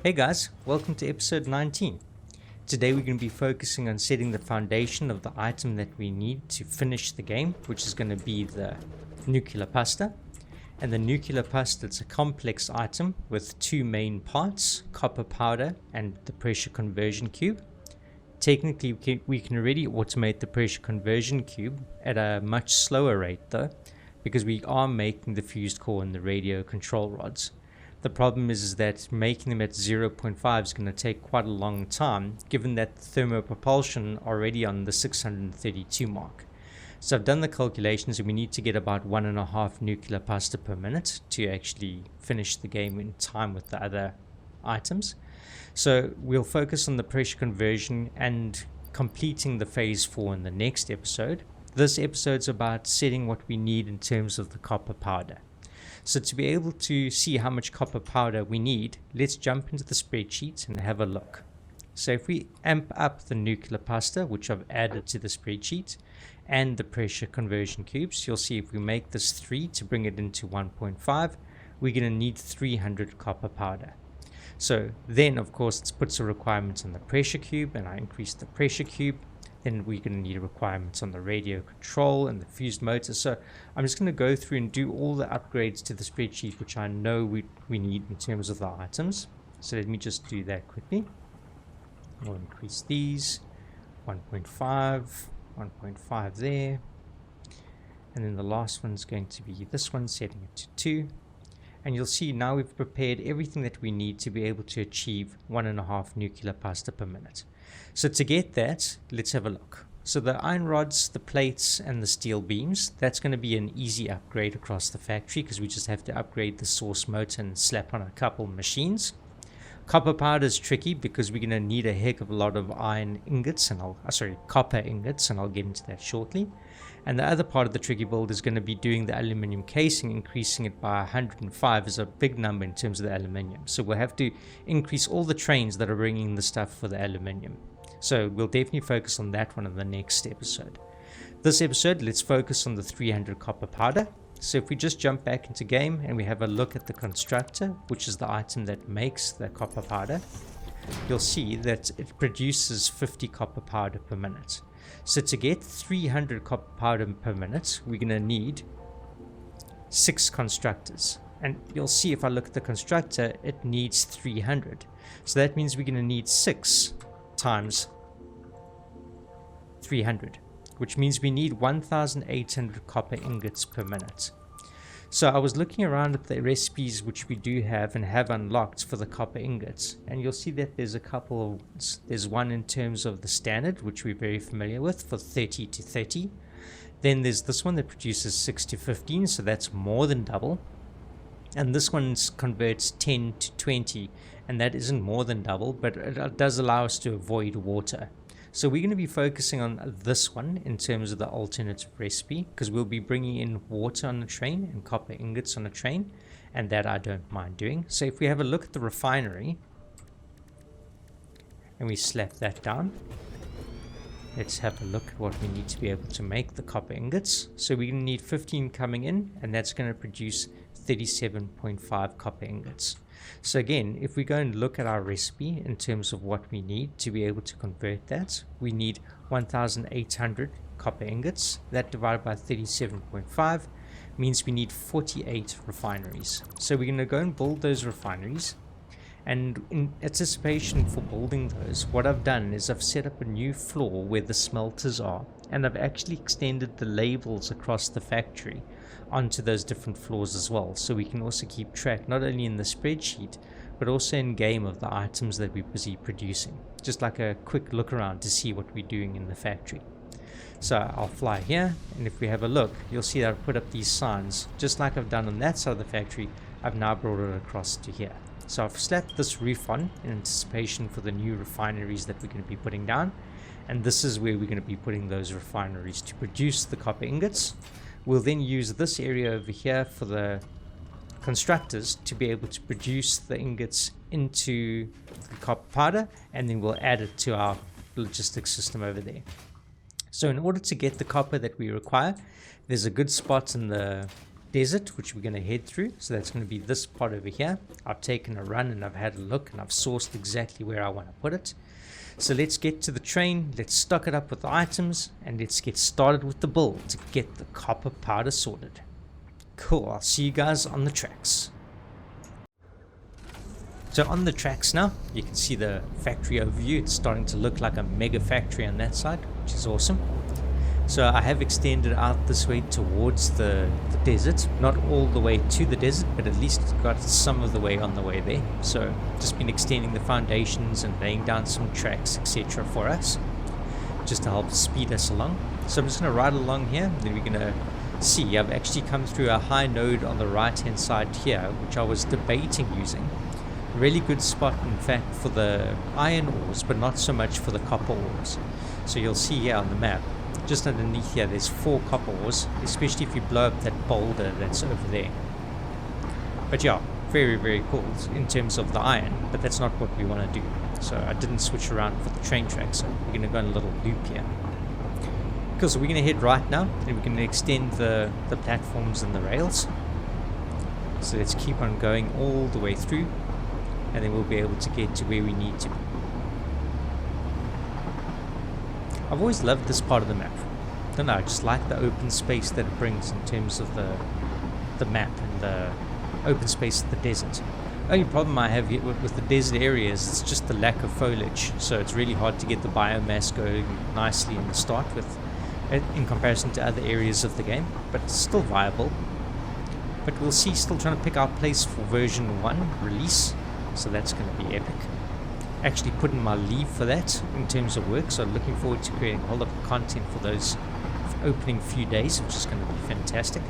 Hey guys, welcome to episode 19. Today we're going to be focusing on setting the foundation of the item that we need to finish the game, which is going to be the nuclear pasta. And the nuclear pasta, it's a complex item with two main parts, copper powder and the pressure conversion cube. Technically we can already automate the pressure conversion cube at a much slower rate though, because we are making the fused core and the radio control rods. The problem is that making them at 0.5 is going to take quite a long time, given that thermopropulsion already on the 632 mark. So I've done the calculations and we need to get about 1.5 nuclear pasta per minute to actually finish the game in time with the other items. So we'll focus on the pressure conversion and completing the phase 4 in the next episode. This episode's about setting what we need in terms of the copper powder. So to be able to see how much copper powder we need, let's jump into the spreadsheet and have a look. So if we amp up the nuclear pasta, which I've added to the spreadsheet, and the pressure conversion cubes, you'll see if we make this 3 to bring it into 1.5, we're going to need 300 copper powder. So then, of course, it puts a requirement on the pressure cube, and I increase the pressure cube. Then we're going to need requirements on the radio control and the fused motor. So I'm just going to go through and do all the upgrades to the spreadsheet, which I know we need in terms of the items. So let me just do that quickly. We'll increase these, 1.5, 1.5 there. And then the last one's going to be this one, setting it to 2. And you'll see now we've prepared everything that we need to be able to achieve 1.5 nuclear pasta per minute. So to get that, let's have a look. So the iron rods, the plates, and the steel beams, that's going to be an easy upgrade across the factory because we just have to upgrade the source motor and slap on a couple machines. Copper powder is tricky because we're going to need a heck of a lot of iron ingots and copper ingots, and I'll get into that shortly. And the other part of the tricky build is going to be doing the aluminium casing. Increasing it by 105 is a big number in terms of the aluminium. So we'll have to increase all the trains that are bringing the stuff for the aluminium. So we'll definitely focus on that one in the next episode. This episode, let's focus on the 300 copper powder. So if we just jump back into game and we have a look at the constructor, which is the item that makes the copper powder, you'll see that it produces 50 copper powder per minute. So to get 300 copper powder per minute, we're going to need 6 constructors. And you'll see if I look at the constructor, it needs 300. So that means we're going to need 6 times 300, which means we need 1,800 copper ingots per minute. So I was looking around at the recipes which we do have and have unlocked for the copper ingots, and you'll see that there's a couple of ones. There's one in terms of the standard, which we're very familiar with, for 30 to 30. Then there's this one that produces 6 to 15, so that's more than double. And this one converts 10 to 20, and that isn't more than double, but it does allow us to avoid water. So we're going to be focusing on this one in terms of the alternative recipe, because we'll be bringing in water on a train and copper ingots on a train, and that I don't mind doing. So if we have a look at the refinery and we slap that down, let's have a look at what we need to be able to make the copper ingots. So we're going to need 15 coming in, and that's going to produce 37.5 copper ingots. So again, if we go and look at our recipe in terms of what we need to be able to convert that, we need 1,800 copper ingots. That divided by 37.5 means we need 48 refineries. So we're going to go and build those refineries. And in anticipation for building those, what I've done is I've set up a new floor where the smelters are, and I've actually extended the labels across the factory onto those different floors as well, so we can also keep track not only in the spreadsheet but also in game of the items that we're busy producing, just like a quick look around to see what we're doing in the factory. So I'll fly here, and if we have a look, you'll see that I've put up these signs just like I've done on that side of the factory. I've now brought it across to here. So I've slapped this roof on in anticipation for the new refineries that we're going to be putting down, and this is where we're going to be putting those refineries to produce the copper ingots. We'll then use this area over here for the constructors to be able to produce the ingots into the copper powder, and then we'll add it to our logistics system over there. So in order to get the copper that we require, there's a good spot in the desert, which we're going to head through. So that's going to be this part over here. I've taken a run and I've had a look and I've sourced exactly where I want to put it. So let's get to the train, let's stock it up with the items, and let's get started with the build to get the copper powder sorted. Cool, I'll see you guys on the tracks. So on the tracks now, you can see the factory overview. It's starting to look like a mega factory on that side, which is awesome. So I have extended out this way towards the desert, not all the way to the desert, but at least got some of the way on the way there. So just been extending the foundations and laying down some tracks, etc. for us, just to help speed us along. So I'm just going to ride along here, then we're going to see. I've actually come through a high node on the right hand side here, which I was debating using. Really good spot, in fact, for the iron ores, but not so much for the copper ores. So you'll see here on the map, just underneath here, there's 4 copper ores, especially if you blow up that boulder that's over there. But yeah, very, very cool in terms of the iron, but that's not what we want to do. So I didn't switch around for the train track, so we're going to go on a little loop here. Cool, so we're going to head right now, and we're going to extend the platforms and the rails. So let's keep on going all the way through, and then we'll be able to get to where we need to be. I've always loved this part of the map. I don't know, I just like the open space that it brings in terms of the map and the open space of the desert. Only problem I have with the desert areas is just the lack of foliage, so it's really hard to get the biomass going nicely in the start with, in comparison to other areas of the game, but it's still viable. But we'll see, still trying to pick our place for version 1 release, so that's going to be epic. Actually put in my leave for that in terms of work, so I'm looking forward to creating a whole lot of content for those opening few days, which is going to be fantastic.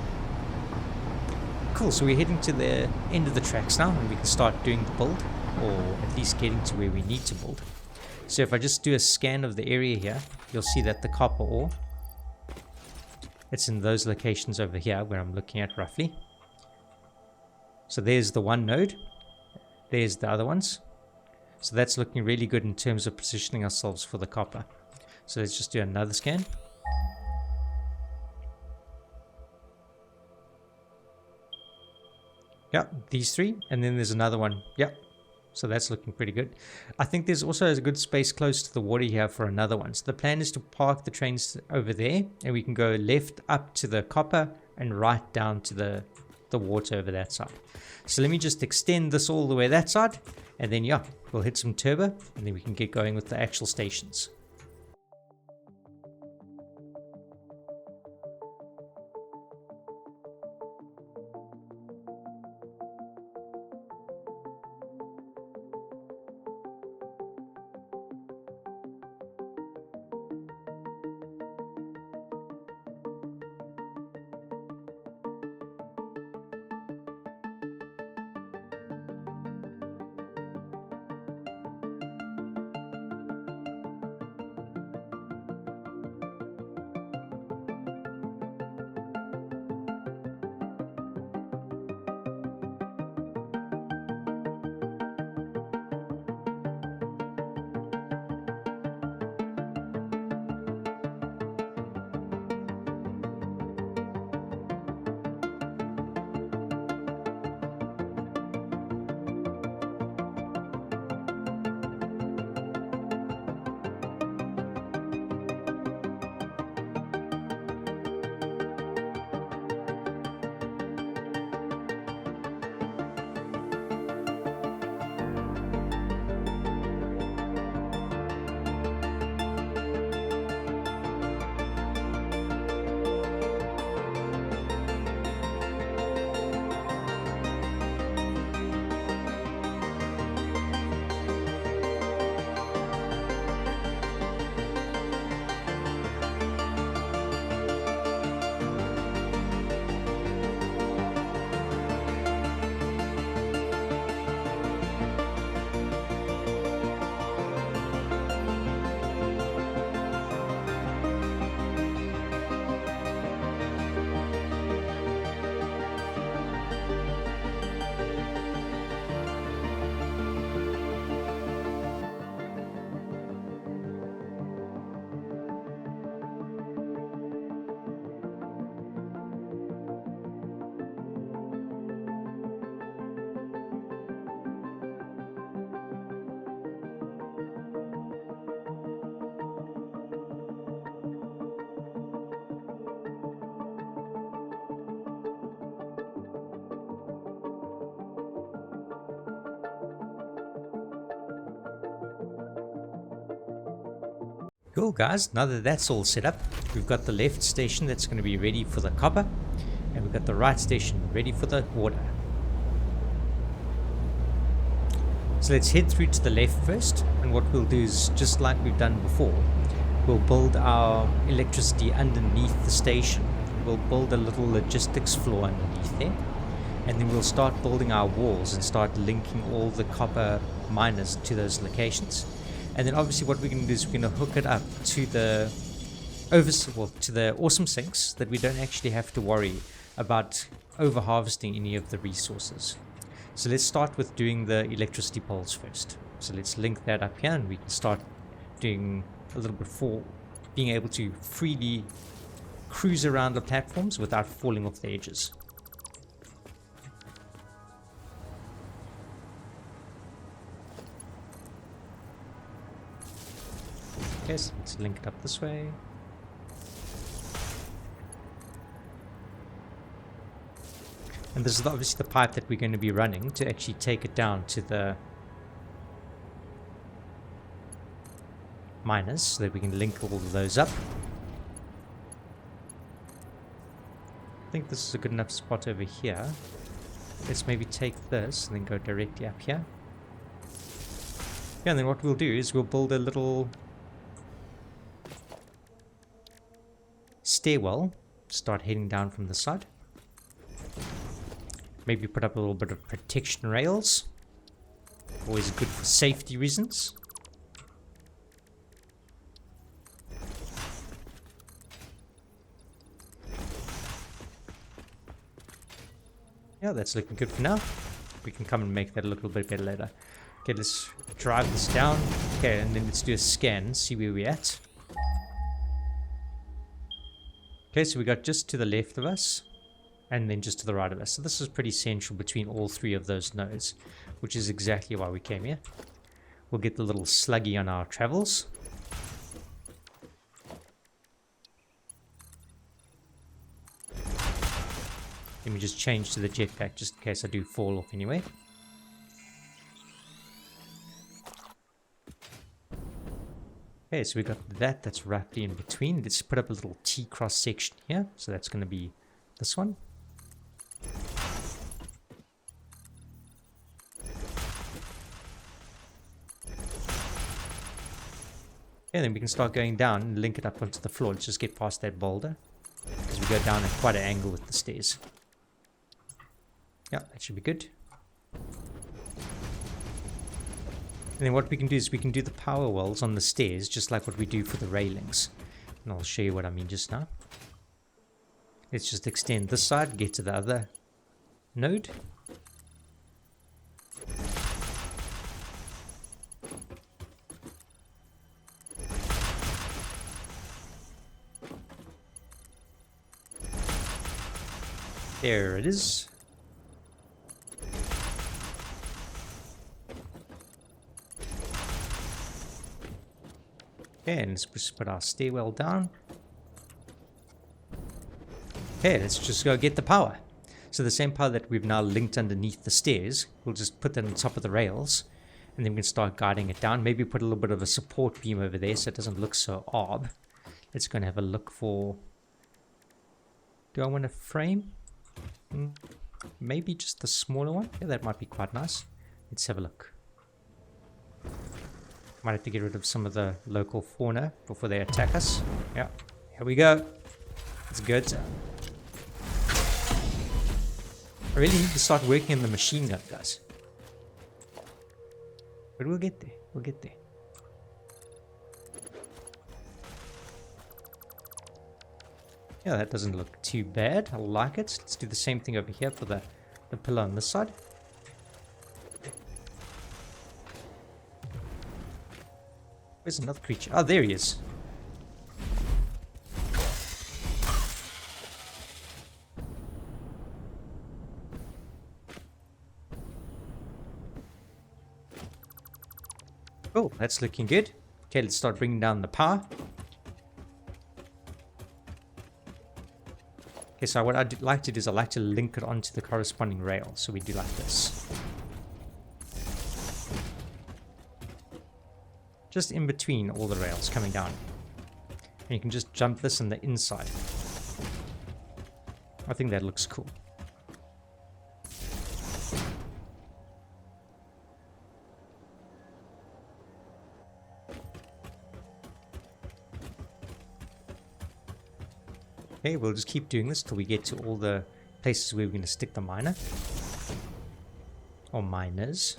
Cool, so we're heading to the end of the tracks now, and we can start doing the build, or at least getting to where we need to build. So if I just do a scan of the area here, you'll see that the copper ore, it's in those locations over here where I'm looking at roughly. So there's the one node, there's the other ones. So that's looking really good in terms of positioning ourselves for the copper. So let's just do another scan. Yep, these 3, and then there's another one. Yep, so that's looking pretty good. I think there's also a good space close to the water here for another one. So the plan is to park the trains over there, and we can go left up to the copper and right down to the water over that side. So let me just extend this all the way that side, and then yeah, we'll hit some turbo, and then we can get going with the actual stations. Cool guys, now that that's all set up, we've got the left station that's going to be ready for the copper, and we've got the right station ready for the water. So let's head through to the left first, and what we'll do is, just like we've done before, we'll build our electricity underneath the station. We'll build a little logistics floor underneath there, and then we'll start building our walls and start linking all the copper miners to those locations. And then obviously what we're going to do is we're going to hook it up to the to the awesome sinks, that we don't actually have to worry about over harvesting any of the resources. So let's start with doing the electricity poles first. So let's link that up here, and we can start doing a little bit for being able to freely cruise around the platforms without falling off the edges. Okay, so let's link it up this way. And this is obviously the pipe that we're going to be running to actually take it down to the miners, so that we can link all of those up. I think this is a good enough spot over here. Let's maybe take this and then go directly up here. Yeah, and then what we'll do is we'll build a little stairwell, start heading down from the side. Maybe put up a little bit of protection rails, always good for safety reasons. Yeah, that's looking good for now. We can come and make that a little bit better later. Okay, let's drive this down. Okay, and then let's do a scan, see where we're at. Okay, so we got just to the left of us, and then just to the right of us. So this is pretty central between all three of those nodes, which is exactly why we came here. We'll get the little sluggy on our travels. Let me just change to the jetpack just in case I do fall off anyway. Okay, so we got that, that's roughly in between. Let's put up a little T cross section here. So that's going to be this one. And then we can start going down and link it up onto the floor. Let's just get past that boulder, because we go down at quite an angle with the stairs. Yeah, that should be good. And then what we can do is we can do the power wells on the stairs, just like what we do for the railings. And I'll show you what I mean just now. Let's just extend this side, get to the other node. There it is. Okay, and let's just put our stairwell down. Okay, let's just go get the power. So the same power that we've now linked underneath the stairs, we'll just put that on top of the rails, and then we can start guiding it down. Maybe put a little bit of a support beam over there so it doesn't look so odd. Let's go and have a look for... Do I want a frame? Maybe just the smaller one. Yeah, that might be quite nice. Let's have a look. Might have to get rid of some of the local fauna before they attack us. Yeah, here we go. It's good. I really need to start working on the machine gun, guys. But we'll get there. We'll get there. Yeah, that doesn't look too bad. I like it. Let's do the same thing over here for the pillar on this side. Where's another creature? Oh, there he is. Oh, that's looking good. Okay, let's start bringing down the power. Okay, so what I'd like to do is I'd like to link it onto the corresponding rail. So we do like this. Just in between all the rails coming down. And you can just jump this on the inside. I think that looks cool. Okay, we'll just keep doing this till we get to all the places where we're going to stick the miner. Or miners.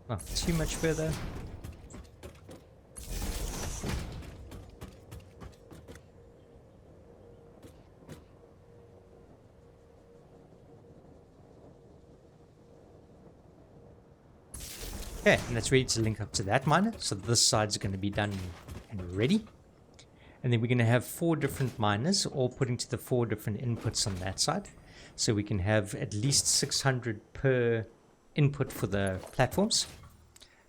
Not too much further. Okay, and that's ready to link up to that miner. So this side's going to be done and ready. And then we're going to have 4 different miners, all putting to the 4 different inputs on that side. So we can have at least 600 per input for the platforms.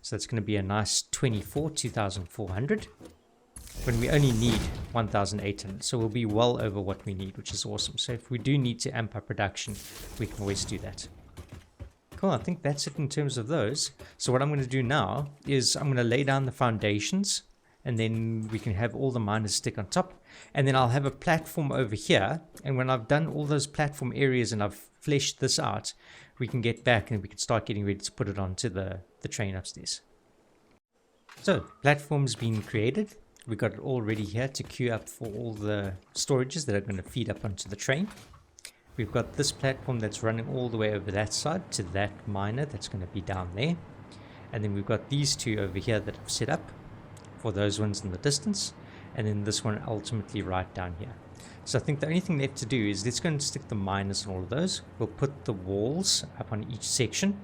So that's going to be a nice 2,400. When we only need 1,800. So we'll be well over what we need, which is awesome. So if we do need to amp up production, we can always do that. Cool, I think that's it in terms of those. So what I'm going to do now is I'm going to lay down the foundations, and then we can have all the miners stick on top, and then I'll have a platform over here, and when I've done all those platform areas and I've fleshed this out, we can get back and we can start getting ready to put it onto the train upstairs. So platform's been created. We got it all ready here to queue up for all the storages that are going to feed up onto the train. We've got this platform that's running all the way over that side to that miner that's going to be down there. And then we've got these 2 over here that I've set up for those ones in the distance. And then this one ultimately right down here. So I think the only thing left to do is let's go and stick the miners on all of those. We'll put the walls up on each section.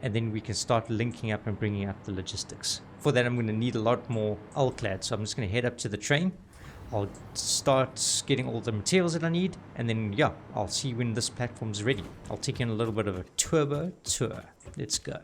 And then we can start linking up and bringing up the logistics. For that I'm going to need a lot more Ulclad. So I'm just going to head up to the train. I'll start getting all the materials that I need, and then yeah, I'll see when this platform's ready. I'll take in a little bit of a turbo tour. Let's go.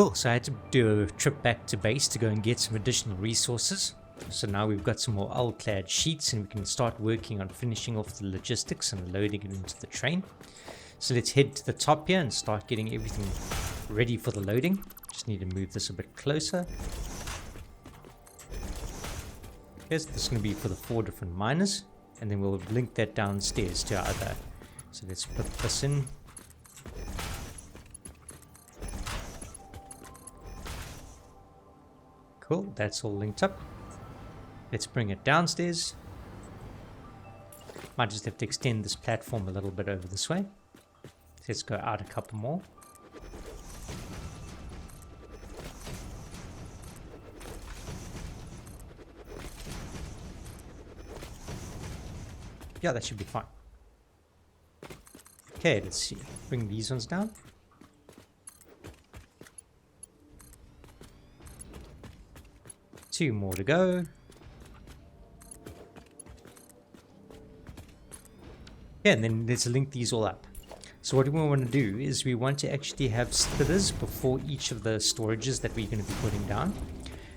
Cool, so I had to do a trip back to base to go and get some additional resources. So now we've got some more oil-clad sheets and we can start working on finishing off the logistics and loading it into the train. So let's head to the top here and start getting everything ready for the loading. Just need to move this a bit closer. Okay, so this is going to be for the 4 different miners, and then we'll link that downstairs to our other. So let's put this in. Cool, that's all linked up. Let's bring it downstairs. Might just have to extend this platform a little bit over this way. Let's go out a couple more. Yeah, that should be fine. Okay, let's see. Bring these ones down. Two more to go. Yeah, and then let's link these all up. So what we want to do is we want to actually have splitters before each of the storages that we're going to be putting down.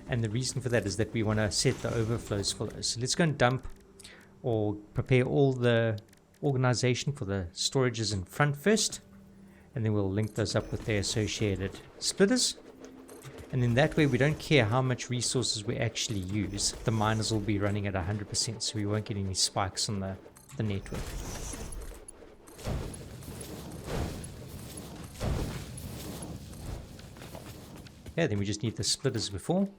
And the reason for that is that we want to set the overflows for those. So let's go and dump or prepare all the organization for the storages in front first. And then we'll link those up with their associated splitters. And then that way we don't care how much resources we actually use. The miners will be running at 100%, so we won't get any spikes on the network. Yeah, then we just need the splitters before.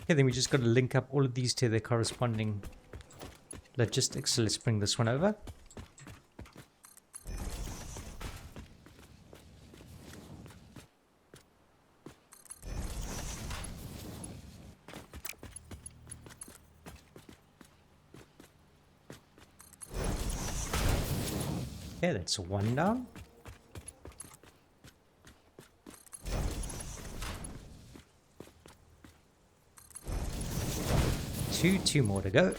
Okay, then we just got to link up all of these to their corresponding logistics. So let's bring this one over. Okay, that's one down. Two more to go.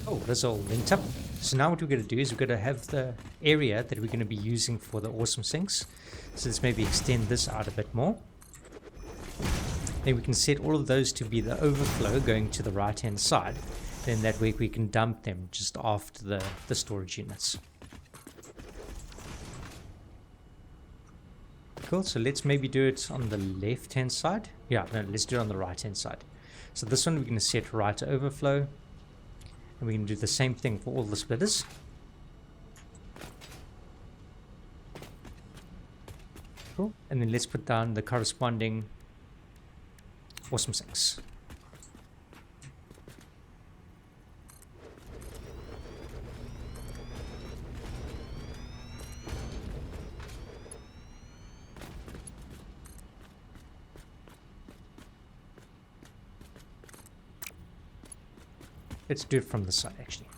Oh, that's all linked up. So now what we're going to do is we're going to have the area that we're going to be using for the awesome sinks. So let's maybe extend this out a bit more. Then we can set all of those to be the overflow going to the right hand side. Then that way we can dump them just after the storage units. Cool, so let's maybe do it on the left hand side. Yeah, no, let's do it on the right hand side. So this one we're going to set right to overflow. And we can do the same thing for all the splitters. Cool, and then let's put down the corresponding awesome sinks. Let's do it from the side actually.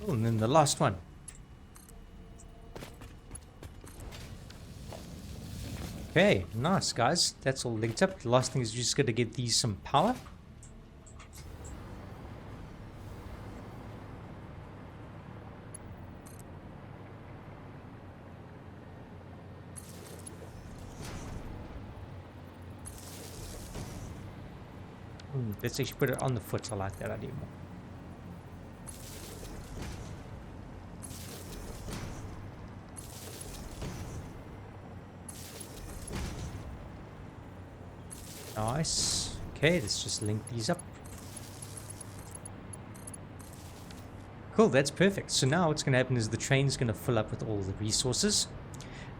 Oh, and then the last one. Okay, nice guys. That's all linked up. The last thing is just going to get these some power. Let's actually put it on the foot. I like that idea more. Nice. Okay, let's just link these up. Cool, that's perfect. So now what's going to happen is the train's going to fill up with all the resources.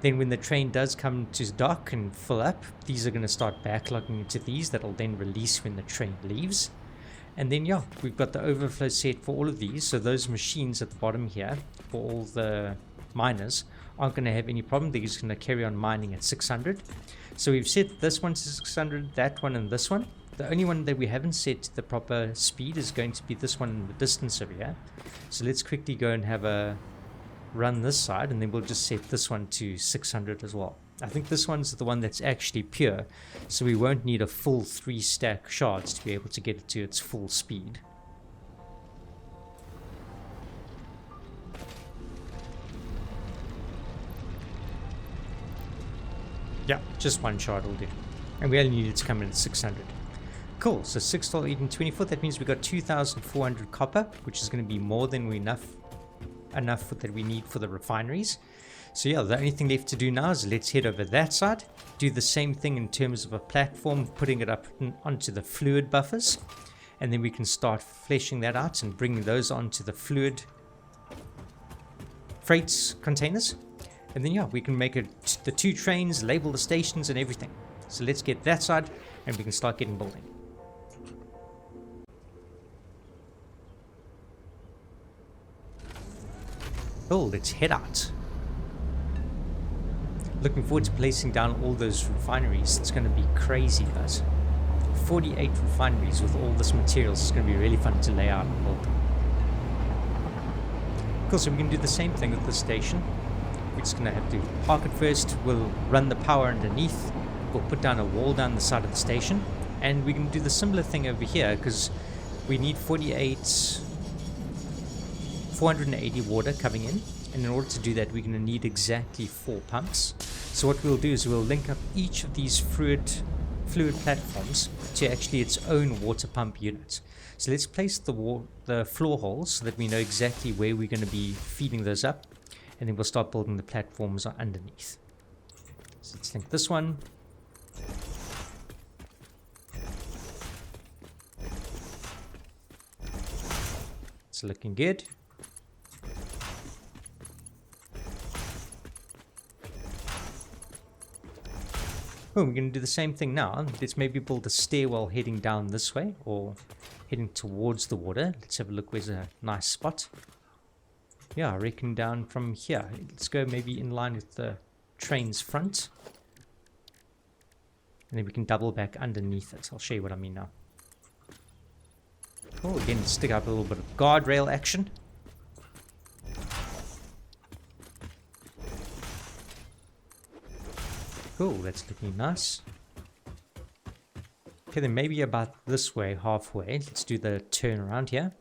Then when the train does come to dock and fill up, these are going to start backlogging into these. That'll then release when the train leaves. And then, yeah, we've got the overflow set for all of these. So those machines at the bottom here, for all the miners, aren't going to have any problem. They're just going to carry on mining at 600. So we've set this one to 600, that one, and this one. The only one that we haven't set to the proper speed is going to be this one in the distance over here. So let's quickly go and have a run this side, and then we'll just set this one to 600 as well. I think this one's the one that's actually pure, so we won't need a full 3 stack shards to be able to get it to its full speed. Yeah, just 1 shard will do. And we only need it to come in at 600. Cool, so 6 till 8 and 24, that means we got 2,400 copper, which is going to be more than enough that we need for the refineries. So yeah, the only thing left to do now is let's head over that side, do the same thing in terms of a platform, putting it up onto the fluid buffers, and then we can start fleshing that out and bringing those onto the fluid freight containers. And then yeah, we can make it the 2 trains, label the stations and everything. So let's get that side and we can start getting building. Oh, let's head out. Looking forward to placing down all those refineries. It's going to be crazy, guys. 48 refineries with all this materials. It's going to be really fun to lay out and build. Cool, so we can do the same thing with the station. We're just going to have to park it first. We'll run the power underneath. We'll put down a wall down the side of the station. And we can do the similar thing over here because we need 480 water coming in. And in order to do that, we're going to need exactly 4 pumps. So what we'll do is we'll link up each of these fluid platforms to actually its own water pump unit. So let's place the floor holes so that we know exactly where we're going to be feeding those up. And then we'll start building the platforms underneath. So let's link this one. It's looking good. Oh, we're going to do the same thing now. Let's maybe build a stairwell heading down this way or heading towards the water. Let's have a look. Where's a nice spot? Yeah, I reckon down from here. Let's go maybe in line with the train's front. And then we can double back underneath it. I'll show you what I mean now. Oh, again, stick up a little bit of guardrail action. Cool, that's looking nice. Okay, then maybe about this way, halfway. Let's do the turn around here.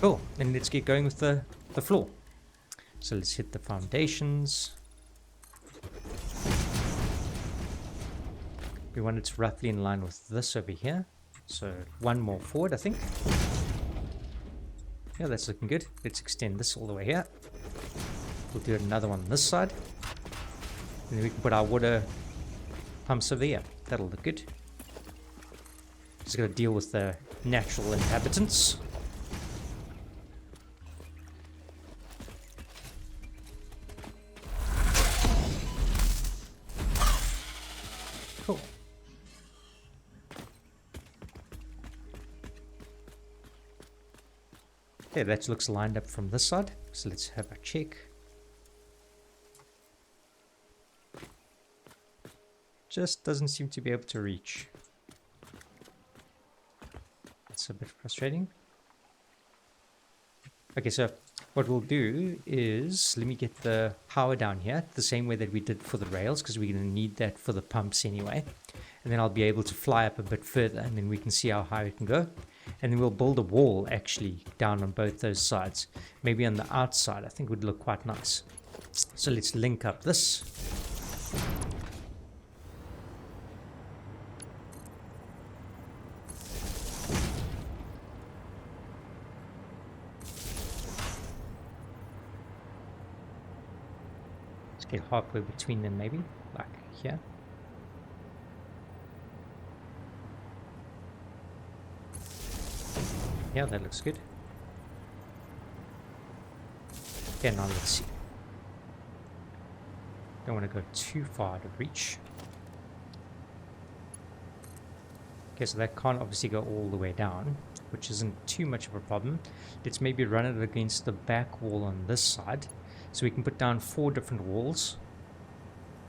Cool, and let's get going with the floor. So let's hit the foundations. We want it roughly in line with this over here. So 1 more forward, I think. Yeah, that's looking good. Let's extend this all the way here. We'll do another one on this side. And then we can put our water pumps over here. That'll look good. Just got to deal with the natural inhabitants. Cool. Okay, that looks lined up from this side. So let's have a check. Just doesn't seem to be able to reach. That's a bit frustrating. Okay, so what we'll do is, let me get the power down here, the same way that we did for the rails, because we're going to need that for the pumps anyway. And then I'll be able to fly up a bit further, and then we can see how high we can go. And then we'll build a wall, actually, down on both those sides. Maybe on the outside, I think would look quite nice. So let's link up this. halfway between them, maybe, like here. Yeah, that looks good. Okay, now let's see. Don't want to go too far out of reach. Okay, so that can't obviously go all the way down, which isn't too much of a problem. Let's maybe run it against the back wall on this side. So we can put down 4 different walls.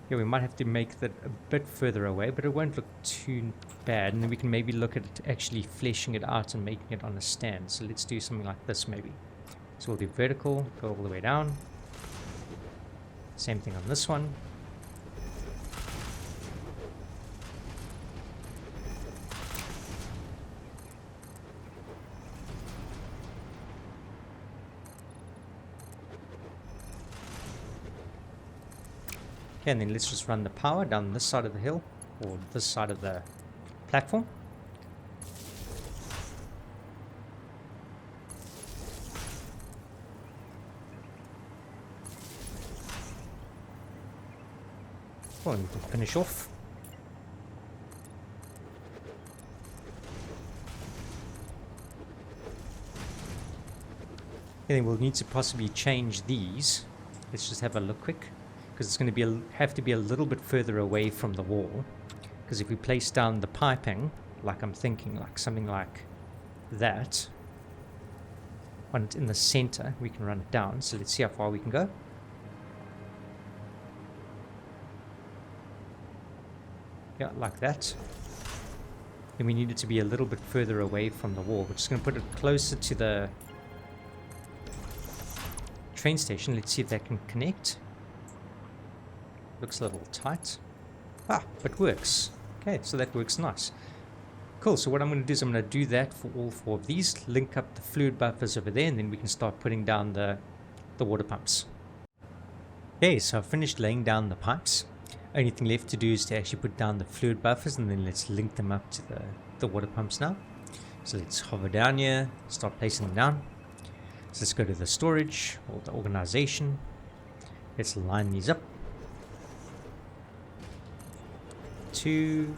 Yeah, we might have to make that a bit further away, but it won't look too bad. And then we can maybe look at actually fleshing it out and making it on a stand. So let's do something like this maybe. So we'll do vertical, go all the way down. Same thing on this one. Okay, and then let's just run the power down this side of the hill, or this side of the platform. Well, and we can finish off. And then we'll need to possibly change these. Let's just have a look quick, because it's going to have to be a little bit further away from the wall. Because if we place down the piping, like I'm thinking, like something like that, when it's in the center, we can run it down. So let's see how far we can go. Yeah, like that. Then we need it to be a little bit further away from the wall. We're just going to put it closer to the train station. Let's see if that can connect. Looks a little tight. Ah, but works. Okay, so that works nice. Cool, so what I'm going to do is I'm going to do that for all 4 of these. Link up the fluid buffers over there, and then we can start putting down the water pumps. Okay, so I've finished laying down the pipes. Only thing left to do is to actually put down the fluid buffers, and then let's link them up to the water pumps now. So let's hover down here, start placing them down. So let's go to the storage or the organization. Let's line these up. 2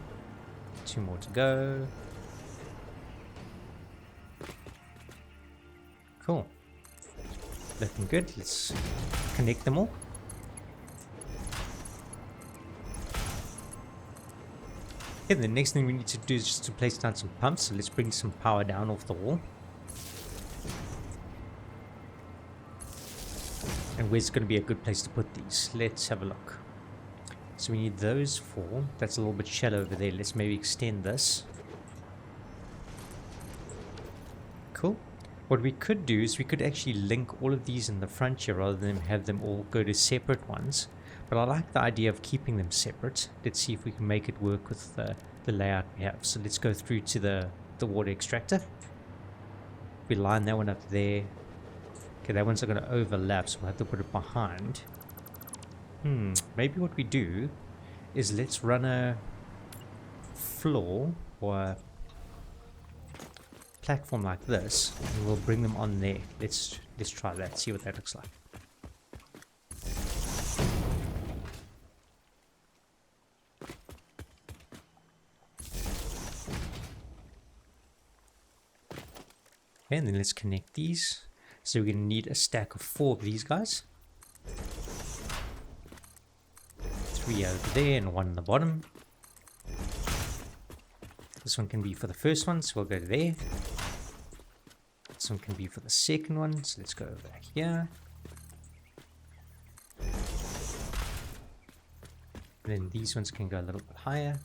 more to go. Cool. Looking good. Let's connect them all. Okay, the next thing we need to do is just to place down some pumps. So let's bring some power down off the wall. And where's going to be a good place to put these? Let's have a look. So we need those 4. That's a little bit shallow over there. Let's maybe extend this. Cool. What we could do is we could actually link all of these in the front here rather than have them all go to separate ones. But I like the idea of keeping them separate. Let's see if we can make it work with the layout we have. So let's go through to the water extractor. We line that one up there. Okay, that one's going to overlap, so we'll have to put it behind. Maybe what we do is let's run a floor or a platform like this, and we'll bring them on there. Let's try that, see what that looks like. Okay, and then let's connect these. So we're going to need a stack of 4 of these guys. 3 over there and 1 on the bottom. This one can be for the first one, so we'll go there. This one can be for the second one, so let's go over here. And then these ones can go a little bit higher.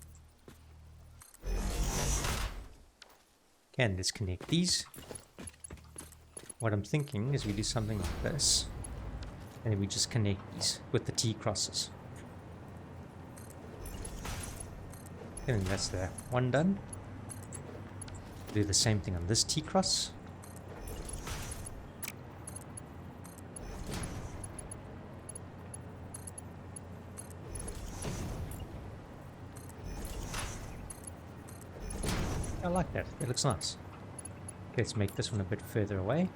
Okay, and let's connect these. What I'm thinking is we do something like this, and then we just connect these with the T-crosses. And that's the one done. Do the same thing on this T-cross. I like that. It looks nice. Okay, let's make this one a bit further away.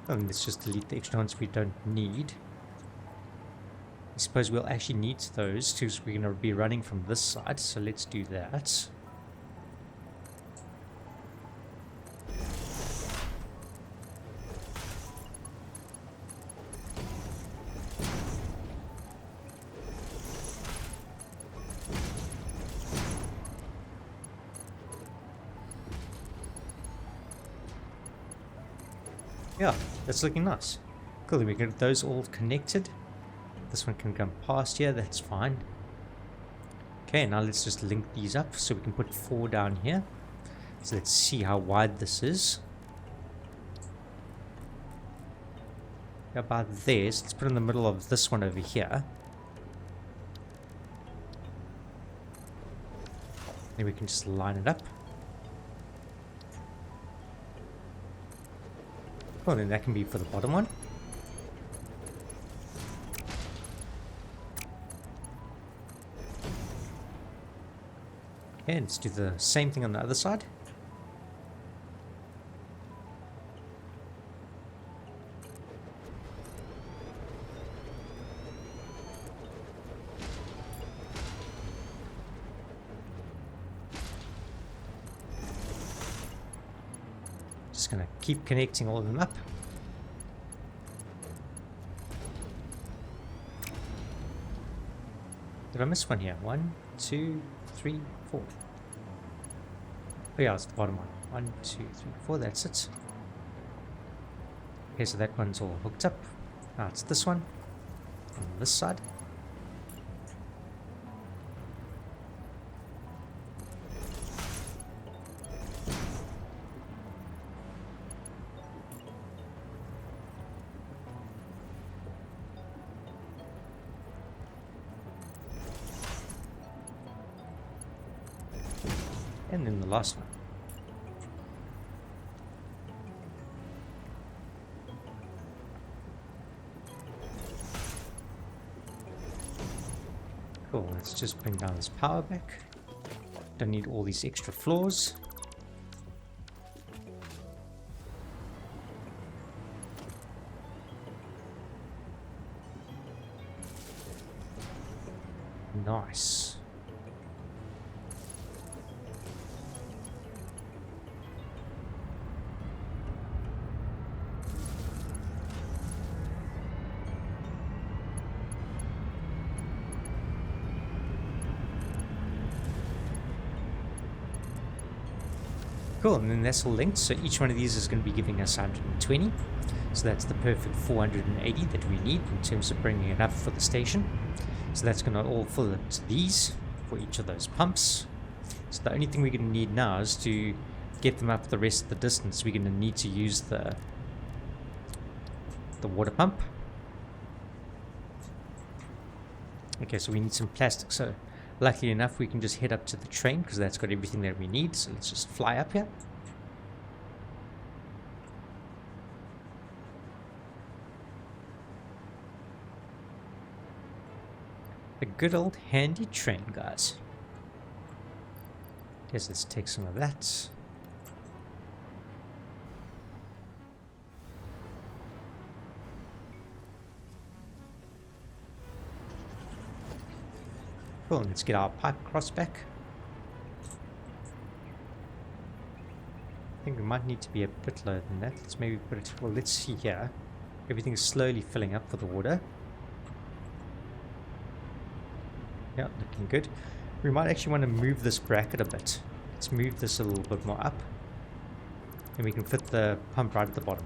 And let's just delete the extra ones we don't need. I suppose we'll actually need those because we're going to be running from this side, so let's do that. Yeah, that's looking nice. Cool, then we get those all connected. This one can come past here, that's fine. Okay, now let's just link these up so we can put 4 down here. So let's see how wide this is. About there, so let's put in the middle of this one over here. Then we can just line it up. Well, then that can be for the bottom one. Okay, let's do the same thing on the other side. Just gonna keep connecting all of them up. Did I miss one here? 1, 2, 3, 4. Oh yeah, it's the bottom one. 1, 2, 3, 4, that's it. Okay, so that one's all hooked up. Now it's this one on this side. And then the last one. Cool, let's just bring down this power back. Don't need all these extra floors. Nice. Cool, and then that's all linked, so each one of these is going to be giving us 120. So that's the perfect 480 that we need in terms of bringing it up for the station. So that's going to all fill into these for each of those pumps. So the only thing we're going to need now is to get them up the rest of the distance. We're going to need to use the water pump. Okay, so we need some plastic. So luckily enough, we can just head up to the train because that's got everything that we need. So let's just fly up here. A good old handy train, guys. Guess let's take some of that. Cool, let's get our pipe cross back. I think we might need to be a bit lower than that. Let's maybe put it, well, let's see here. Everything is slowly filling up for the water. Yeah, looking good. We might actually want to move this bracket a bit. Let's move this a little bit more up. And we can fit the pump right at the bottom.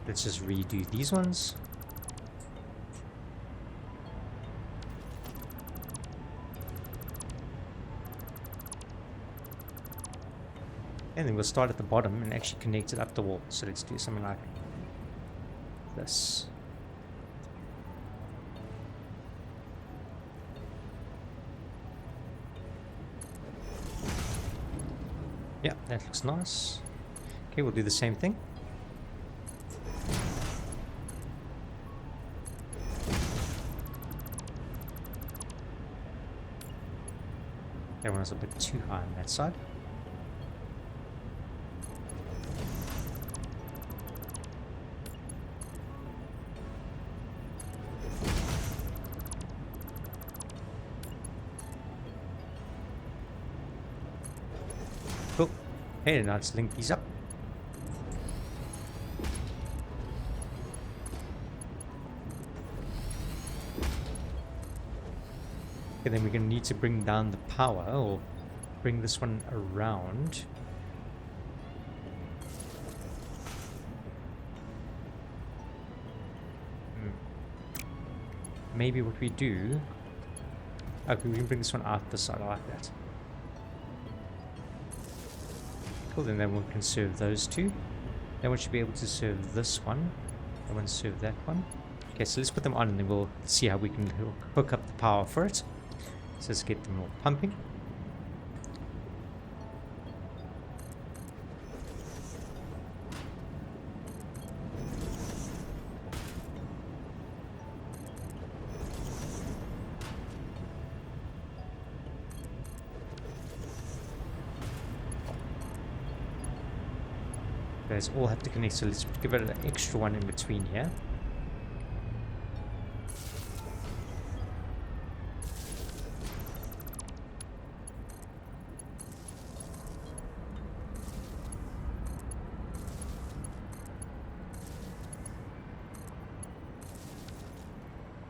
Let's just redo these ones. And then we'll start at the bottom and actually connect it up the wall. So let's do something like this. Yeah, that looks nice. Okay, we'll do the same thing. That one was a bit too high on that side. Cool. Hey, now let's link these up. Okay, then we're going to need to bring down the power, or bring this one around. Maybe what we do... Okay, we can bring this one out the side. I like that. Cool, then that one can serve those two. That one should be able to serve this one. That one serve that one. Okay, so let's put them on and then we'll see how we can hook up the power for it. So let's get them all pumping. Those all have to connect, so let's give it an extra one in between here.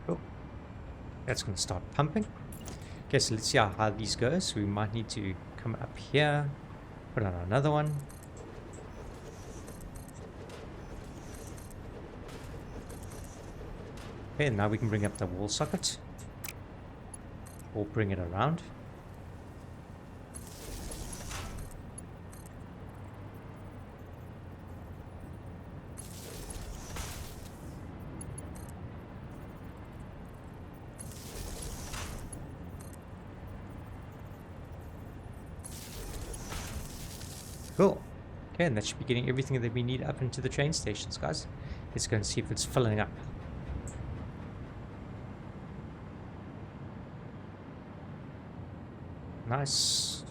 Cool. That's going to start pumping. Okay, so let's see how these go. So we might need to come up here, put on another one. Okay, and now we can bring up the wall socket. Or bring it around. Cool. Okay, and that should be getting everything that we need up into the train stations, guys. Let's go and see if it's filling up. Nice.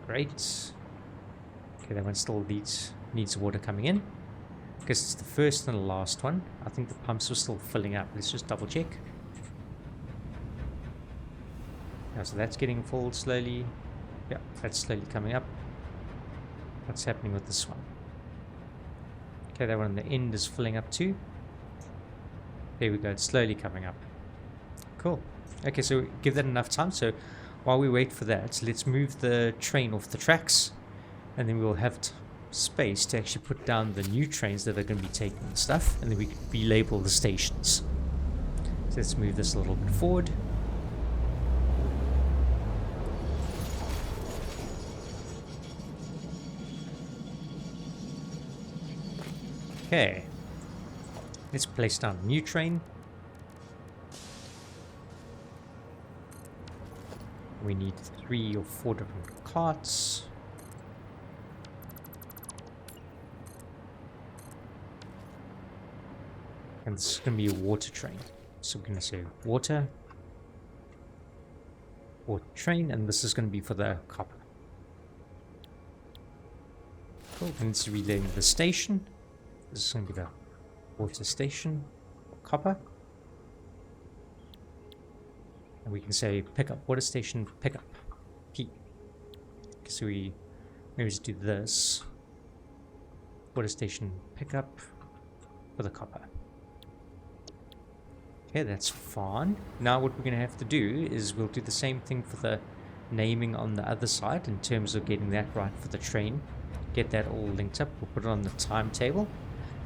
Great. Okay, that one still needs water coming in. Because it's the first and the last one. I think the pumps are still filling up. Let's just double check. Yeah, so that's getting full slowly. Yeah, that's slowly coming up. What's happening with this one? Okay, that one on the end is filling up too. There we go, it's slowly coming up. Cool. Okay, so give that enough time. So while we wait for that, let's move the train off the tracks, and then we'll have space to actually put down the new trains that are going to be taking the stuff, and then we can relabel the stations. So let's move this a little bit forward. Okay, let's place down a new train. We need 3 or 4 different carts. And this is going to be a water train. So we're going to say water train, and this is going to be for the copper. Cool, and it's relaying the station. This is going to be the water station, copper. And we can say pickup, water station pickup, P. So we maybe just do this. Water station pickup for the copper. Okay, that's fine. Now what we're going to have to do is we'll do the same thing for the naming on the other side in terms of getting that right for the train. Get that all linked up. We'll put it on the timetable.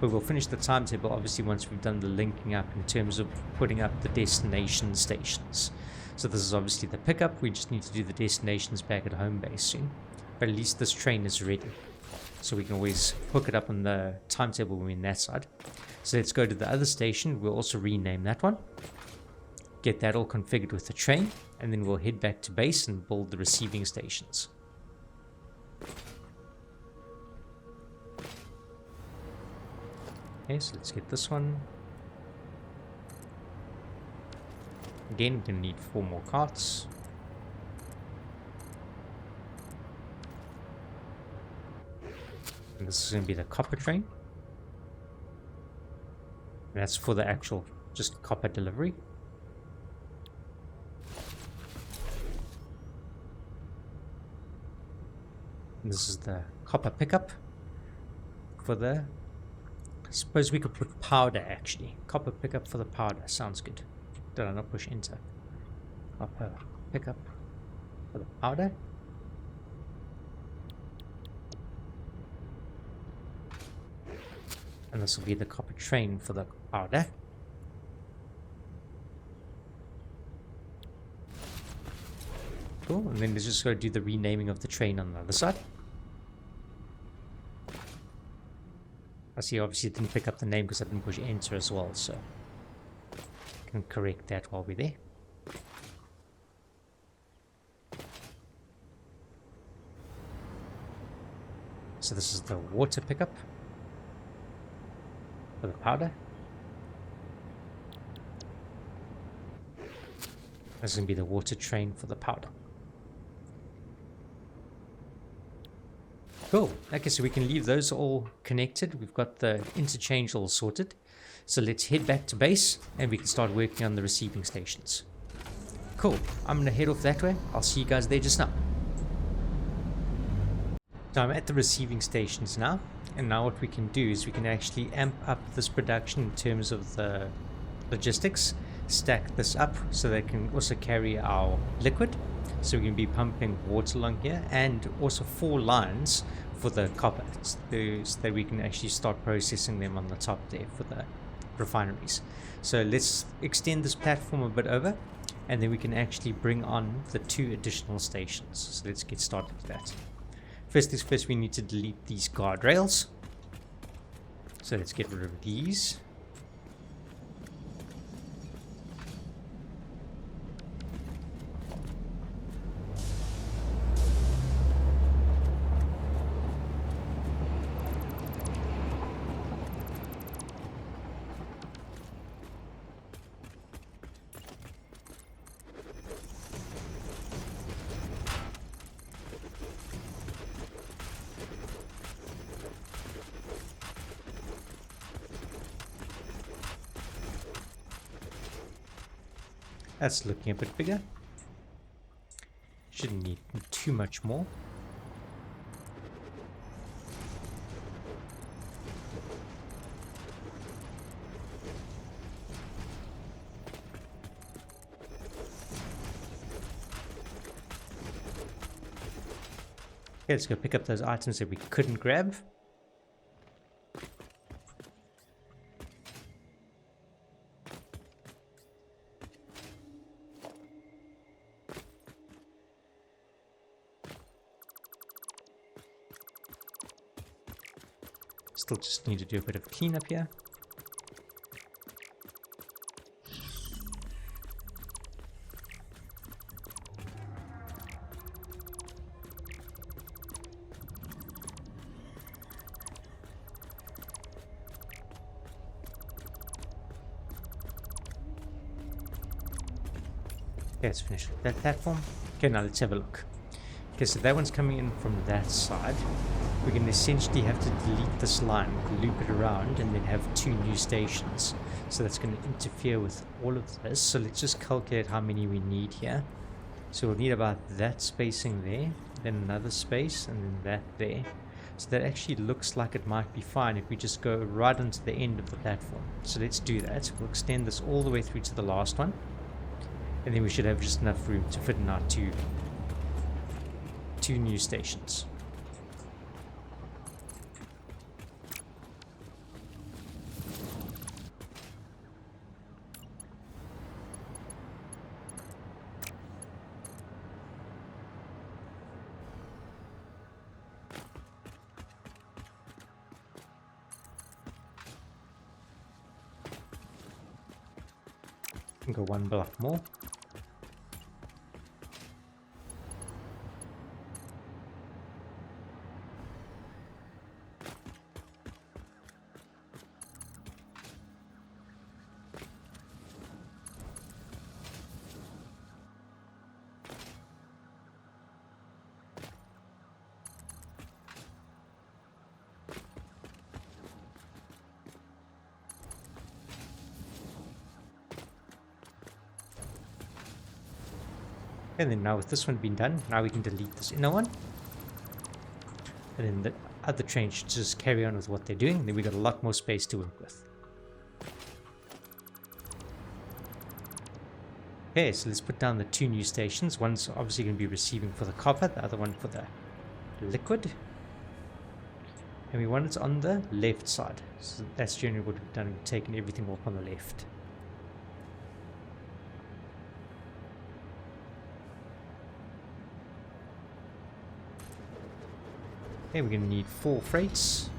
But we'll finish the timetable obviously once we've done the linking up in terms of putting up the destination stations. So this is obviously the pickup. We just need to do the destinations back at home base soon. But at least this train is ready. So we can always hook it up on the timetable when we're in that side. So let's go to the other station. We'll also rename that one. Get that all configured with the train. And then we'll head back to base and build the receiving stations. Okay, so let's get this one. Again, we're going to need 4 more carts. And this is going to be the copper train. And that's for the actual just copper delivery. And this is the copper pickup for the... I suppose we could put powder actually. Copper pickup for the powder. Sounds good. Did I not push enter? Copper pickup for the powder. And this will be the copper train for the powder. Cool, and then let's just go do the renaming of the train on the other side. I see obviously it didn't pick up the name because I didn't push enter as well, so I can correct that while we're there. So this is the water pickup for the powder. This is going to be the water train for the powder. Cool. Okay, so we can leave those all connected. We've got the interchange all sorted. So let's head back to base and we can start working on the receiving stations. Cool. I'm going to head off that way. I'll see you guys there just now. So I'm at the receiving stations now. And now what we can do is we can actually amp up this production in terms of the logistics. Stack this up so they can also carry our liquid. So we can be pumping water along here, and also 4 lines for the copper, so that we can actually start processing them on the top there for the refineries. So let's extend this platform a bit over, and then we can actually bring on the 2 additional stations. So let's get started with that. First things first, we need to delete these guardrails. So let's get rid of these. That's looking a bit bigger. Shouldn't need too much more. Okay, let's go pick up those items that we couldn't grab. Still just need to do a bit of cleanup here. Okay, let's finish with that platform. Okay, now let's have a look. Okay, so that one's coming in from that side. We're going to essentially have to delete this line, loop it around, and then have 2 new stations. So that's going to interfere with all of this. So let's just calculate how many we need here. So we'll need about that spacing there, then another space, and then that there. So that actually looks like it might be fine if we just go right onto the end of the platform. So let's do that. We'll extend this all the way through to the last one. And then we should have just enough room to fit in our two new stations. Go 1 block more. And then now with this one being done, now we can delete this inner one. And then the other train should just carry on with what they're doing. Then we got a lot more space to work with. Okay, so let's put down the 2 new stations. One's obviously going to be receiving for the copper, the other one for the liquid. And we want it on the left side. So that's generally what we've done. We've taken everything off on the left. Okay, we're going to need 4 freights.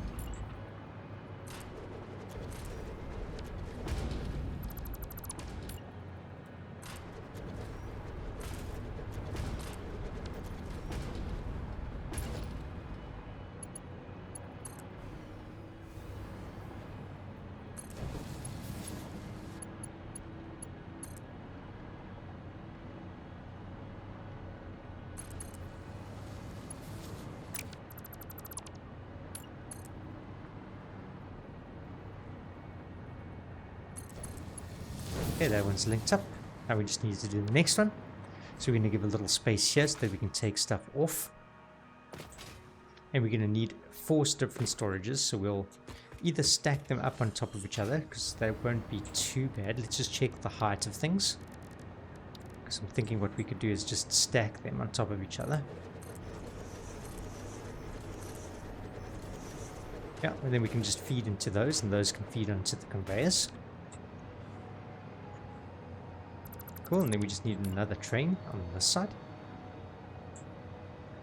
Okay, that one's linked up. Now we just need to do the next one. So we're going to give a little space here so that we can take stuff off. And we're going to need 4 different storages. So we'll either stack them up on top of each other, because they won't be too bad. Let's just check the height of things. Because I'm thinking what we could do is just stack them on top of each other. Yeah, and then we can just feed into those, and those can feed onto the conveyors. Cool, and then we just need another train on this side.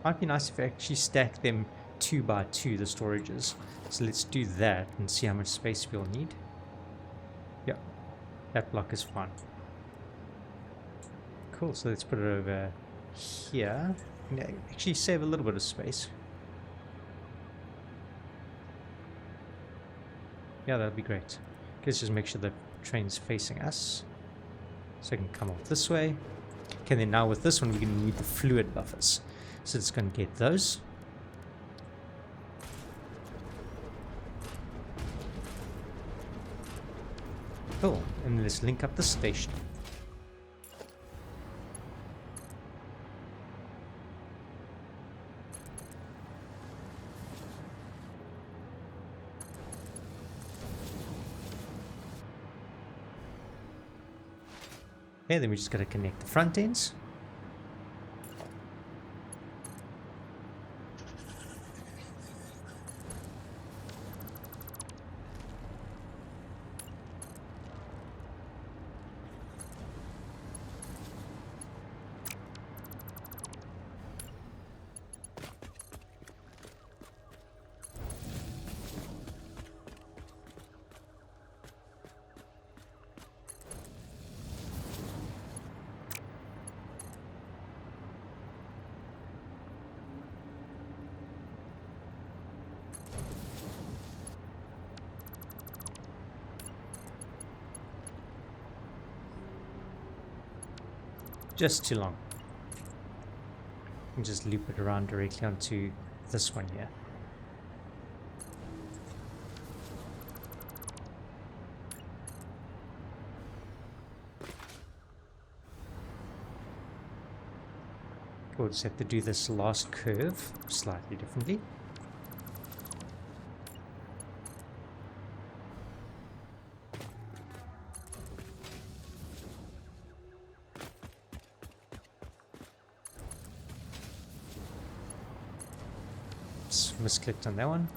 Might be nice if we actually stack them 2 by 2, the storages. So let's do that and see how much space we'll need. Yeah, that block is fine. Cool, so let's put it over here. Actually save a little bit of space. Yeah, that'd be great. Let's just make sure the train's facing us. So I can come off this way. Okay, then now with this one, we're going to need the fluid buffers. So it's going to get those. Cool. And then let's link up the station. Okay, then we just got to connect the front ends. Just too long. And just loop it around directly onto this one here. We'll just have to do this last curve slightly differently. Misclicked on that one.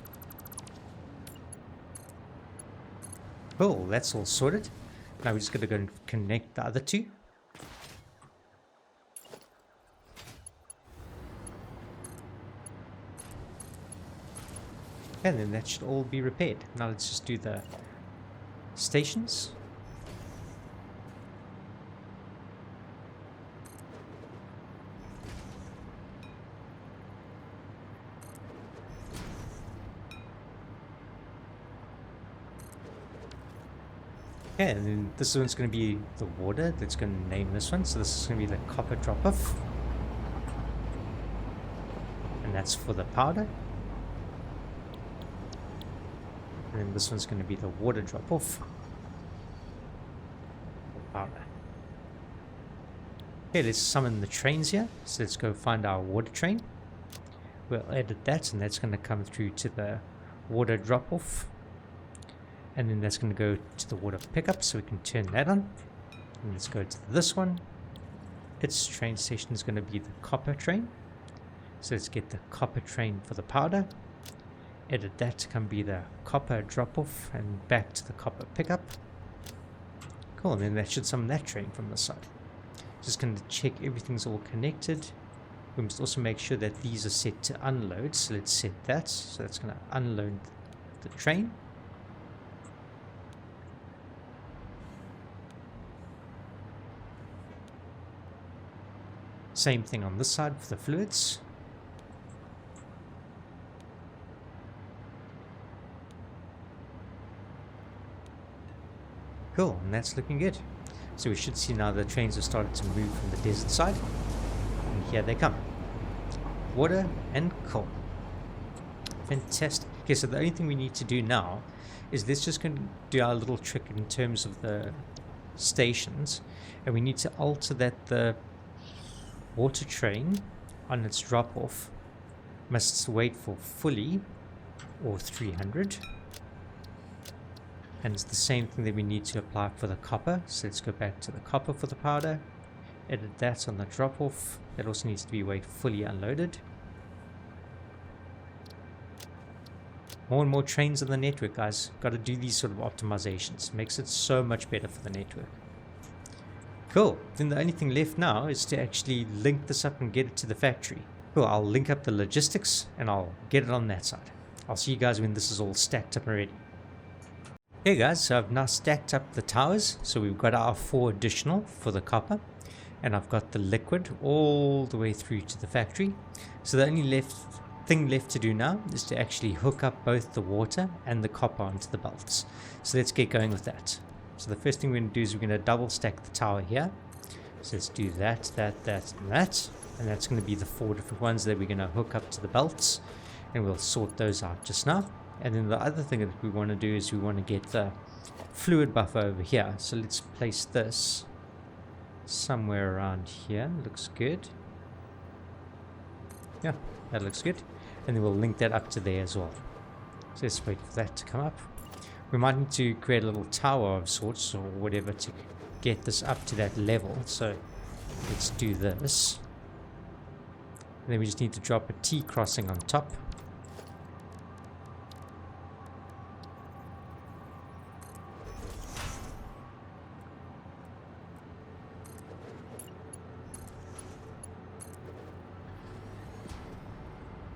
Cool, that's all sorted. Now we're just going to go and connect the other two. And then that should all be repaired. Now let's just do the stations. Okay, and then this one's going to be the water. That's going to name this one. So this is going to be the copper drop-off. And that's for the powder. And then this one's going to be the water drop-off. Powder. Okay, let's summon the trains here. So let's go find our water train. We'll edit that, and that's going to come through to the water drop-off. And then that's going to go to the water pickup, so we can turn that on. And let's go to this one. Its train station is going to be the copper train. So let's get the copper train for the powder. Edit that to come be the copper drop-off and back to the copper pickup. Cool, and then that should summon that train from the side. Just going to check everything's all connected. We must also make sure that these are set to unload, so let's set that. So that's going to unload the train. Same thing on this side for the fluids. Cool, and that's looking good. So we should see now the trains have started to move from the desert side. And here they come. Water and coal. Fantastic. Okay, so the only thing we need to do now is let's just going to do our little trick in terms of the stations. And we need to alter that the water train on its drop-off must wait for fully or 300. And it's the same thing that we need to apply for the copper. So let's go back to the copper for the powder. Edit that on the drop-off. That also needs to be wait fully unloaded. More and more trains on the network, guys. Got to do these sort of optimizations. Makes it so much better for the network. Cool. Then the only thing left now is to actually link this up and get it to the factory. Cool. I'll link up the logistics and I'll get it on that side. I'll see you guys when this is all stacked up already. Okay guys, so I've now stacked up the towers. So we've got our 4 additional for the copper. And I've got the liquid all the way through to the factory. So the only thing left to do now is to actually hook up both the water and the copper onto the belts. So let's get going with that. So the first thing we're going to do is we're going to double stack the tower here. So let's do that, that, that, and that. And that's going to be the 4 different ones that we're going to hook up to the belts. And we'll sort those out just now. And then the other thing that we want to do is we want to get the fluid buffer over here. So let's place this somewhere around here. Looks good. Yeah, that looks good. And then we'll link that up to there as well. So let's wait for that to come up. We might need to create a little tower of sorts or whatever to get this up to that level. So let's do this. And then we just need to drop a T crossing on top.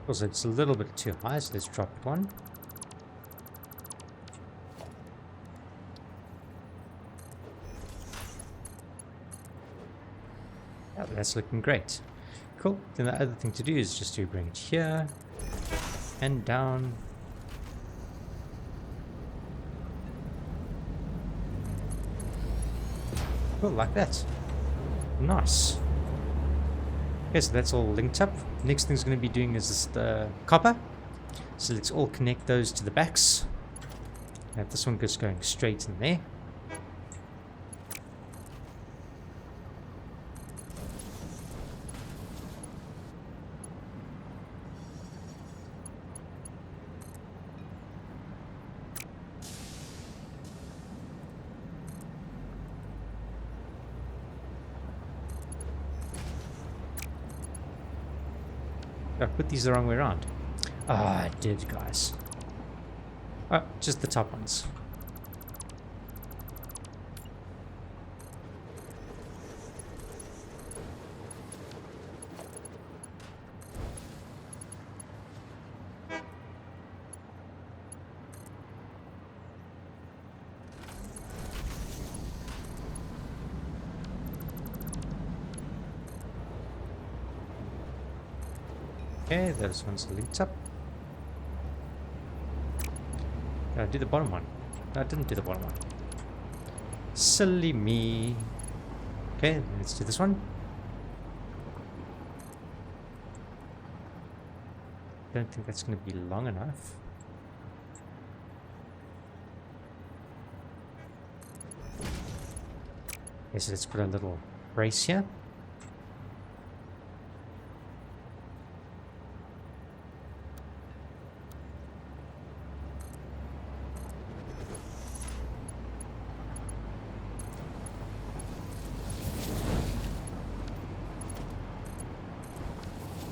Also, it's a little bit too high, so let's drop it 1. Oh, that's looking great. Cool. Then the other thing to do is just to bring it here and down. Cool, like that. Nice. Okay, so that's all linked up. Next thing's going to be doing is the copper. So let's all connect those to the backs. And this one goes going straight in there. I put these the wrong way around. Ah, I did, guys. Oh, just the top ones. Okay, those ones are linked up. Did I do the bottom one? No, I didn't do the bottom one. Silly me. Okay, let's do this one. Don't think that's going to be long enough. Okay, so let's put a little brace here.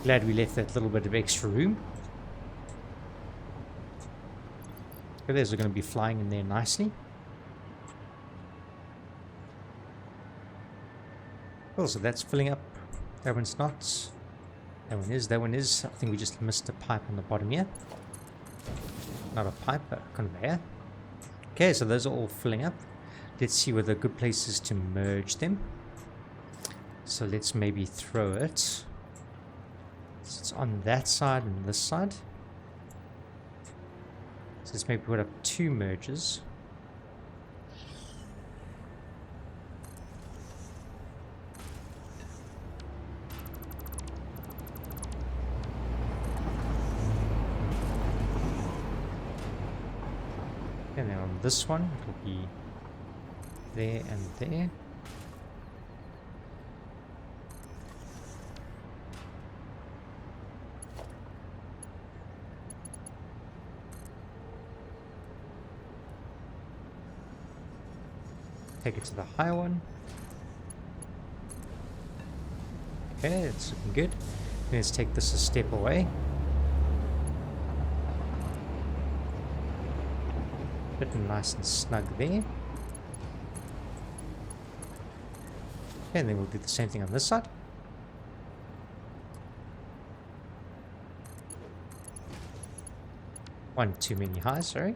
Glad we left that little bit of extra room. Okay, those are going to be flying in there nicely. Oh, so that's filling up. That one's not. That one is. That one is. I think we just missed a pipe on the bottom here. Not a pipe, a conveyor. Okay, so those are all filling up. Let's see where the good place is to merge them. So let's maybe throw it. So it's on that side and this side. So let's maybe put up 2 merges. And then on this one, it'll be there and there. Take it to the high one. Okay, it's looking good. Let's take this a step away. Bit nice and snug there. Okay, and then we'll do the same thing on this side. One too many highs, sorry.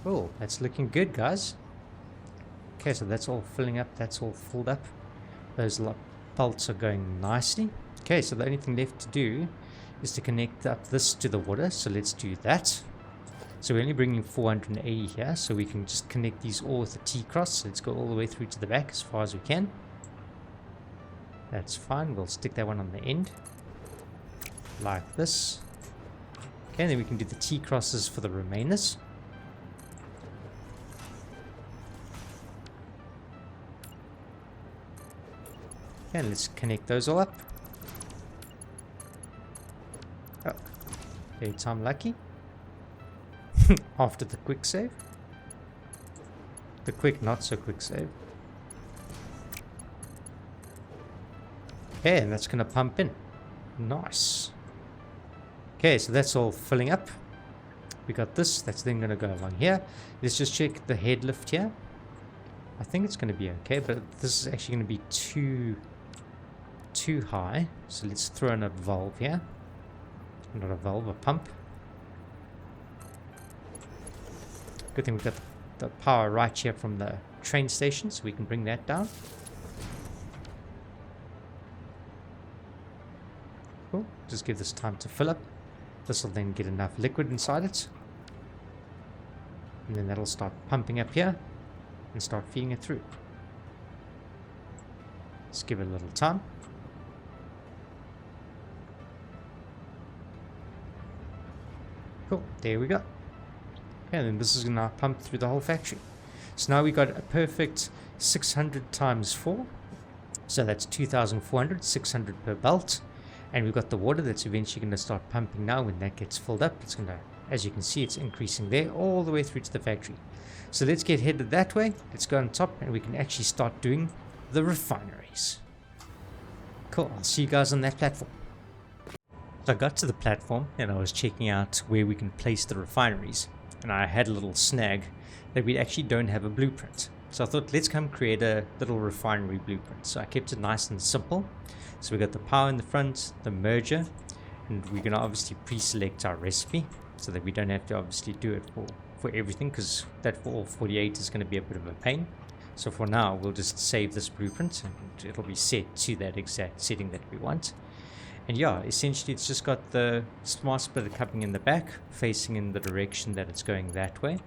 Oh, that's looking good, guys. Okay, so that's all filling up, that's all filled up. Those bolts are going nicely. Okay, so the only thing left to do is to connect up this to the water, so let's do that. So we're only bringing 480 here, so we can just connect these all with a T-cross. So let's go all the way through to the back as far as we can. That's fine, we'll stick that one on the end. Like this. Okay, and then we can do the T-crosses for the remainers. And let's connect those all up. Oh, dead time lucky. After the quick save. The quick, not so quick save. Okay, and that's going to pump in. Nice. Okay, so that's all filling up. We got this. That's then going to go along here. Let's just check the head lift here. I think it's going to be okay, but this is actually going to be too high, so let's throw in a valve here. Not a valve, a pump. Good thing we've got the power right here from the train station, so we can bring that down. Cool. Just give this time to fill up. This will then get enough liquid inside it, and then that'll start pumping up here and start feeding it through. Let's give it a little time. Cool, there we go. Okay, and then this is going to pump through the whole factory. So now we got a perfect 600 times 4. So that's 2,400, 600 per belt. And we've got the water that's eventually going to start pumping now. When that gets filled up, it's going to, as you can see, it's increasing there all the way through to the factory. So let's get headed that way. Let's go on top and we can actually start doing the refineries. Cool, I'll see you guys on that platform. So I got to the platform and I was checking out where we can place the refineries, and I had a little snag that we actually don't have a blueprint. So I thought, let's come create a little refinery blueprint. So I kept it nice and simple. So we got the power in the front, the merger, and we're going to obviously pre-select our recipe so that we don't have to obviously do it for everything, because that for all 48 is going to be a bit of a pain. So for now, we'll just save this blueprint and it'll be set to that exact setting that we want. And yeah, essentially it's just got the smart splitter coming in the back, facing in the direction that it's going that way.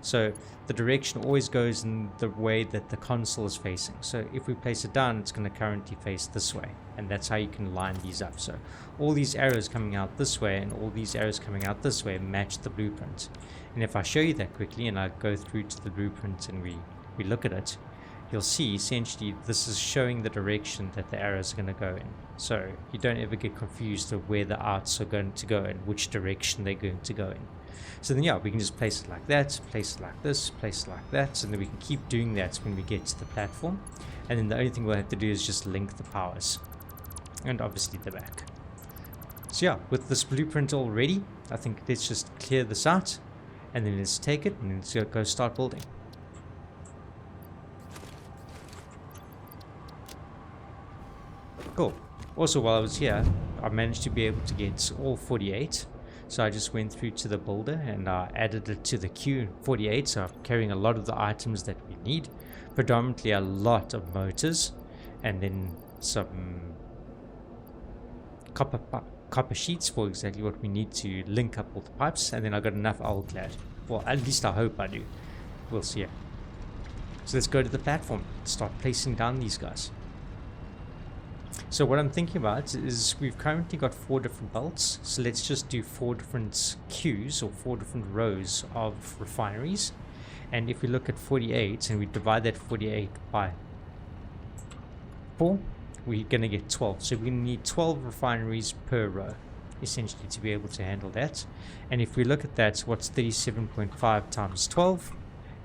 So the direction always goes in the way that the console is facing. So if we place it down, it's going to currently face this way. And that's how you can line these up. So all these arrows coming out this way and all these arrows coming out this way match the blueprint. And if I show you that quickly and I go through to the blueprint and we look at it, you'll see essentially this is showing the direction that the arrows are going to go in. So you don't ever get confused of where the outs are going to go and which direction they're going to go in. So then, yeah, we can just place it like that, place it like this, place it like that, and then we can keep doing that when we get to the platform. And then the only thing we'll have to do is just link the powers. And obviously the back. So yeah, with this blueprint all ready, I think let's just clear this out. And then let's take it and let's go start building. Cool. Also, while I was here, I managed to be able to get all 48. So I just went through to the builder and added it to the queue 48. So I'm carrying a lot of the items that we need. Predominantly a lot of motors. And then some copper sheets for exactly what we need to link up all the pipes. And then I got enough oilclad. Well, at least I hope I do. We'll see. So let's go to the platform. Start placing down these guys. So what I'm thinking about is we've currently got 4 different belts, so let's just do 4 different queues or 4 different rows of refineries. And if we look at 48 and we divide that 48 by 4, we're going to get 12. So we're going to need 12 refineries per row essentially to be able to handle that. And if we look at that, what's 37.5 times 12,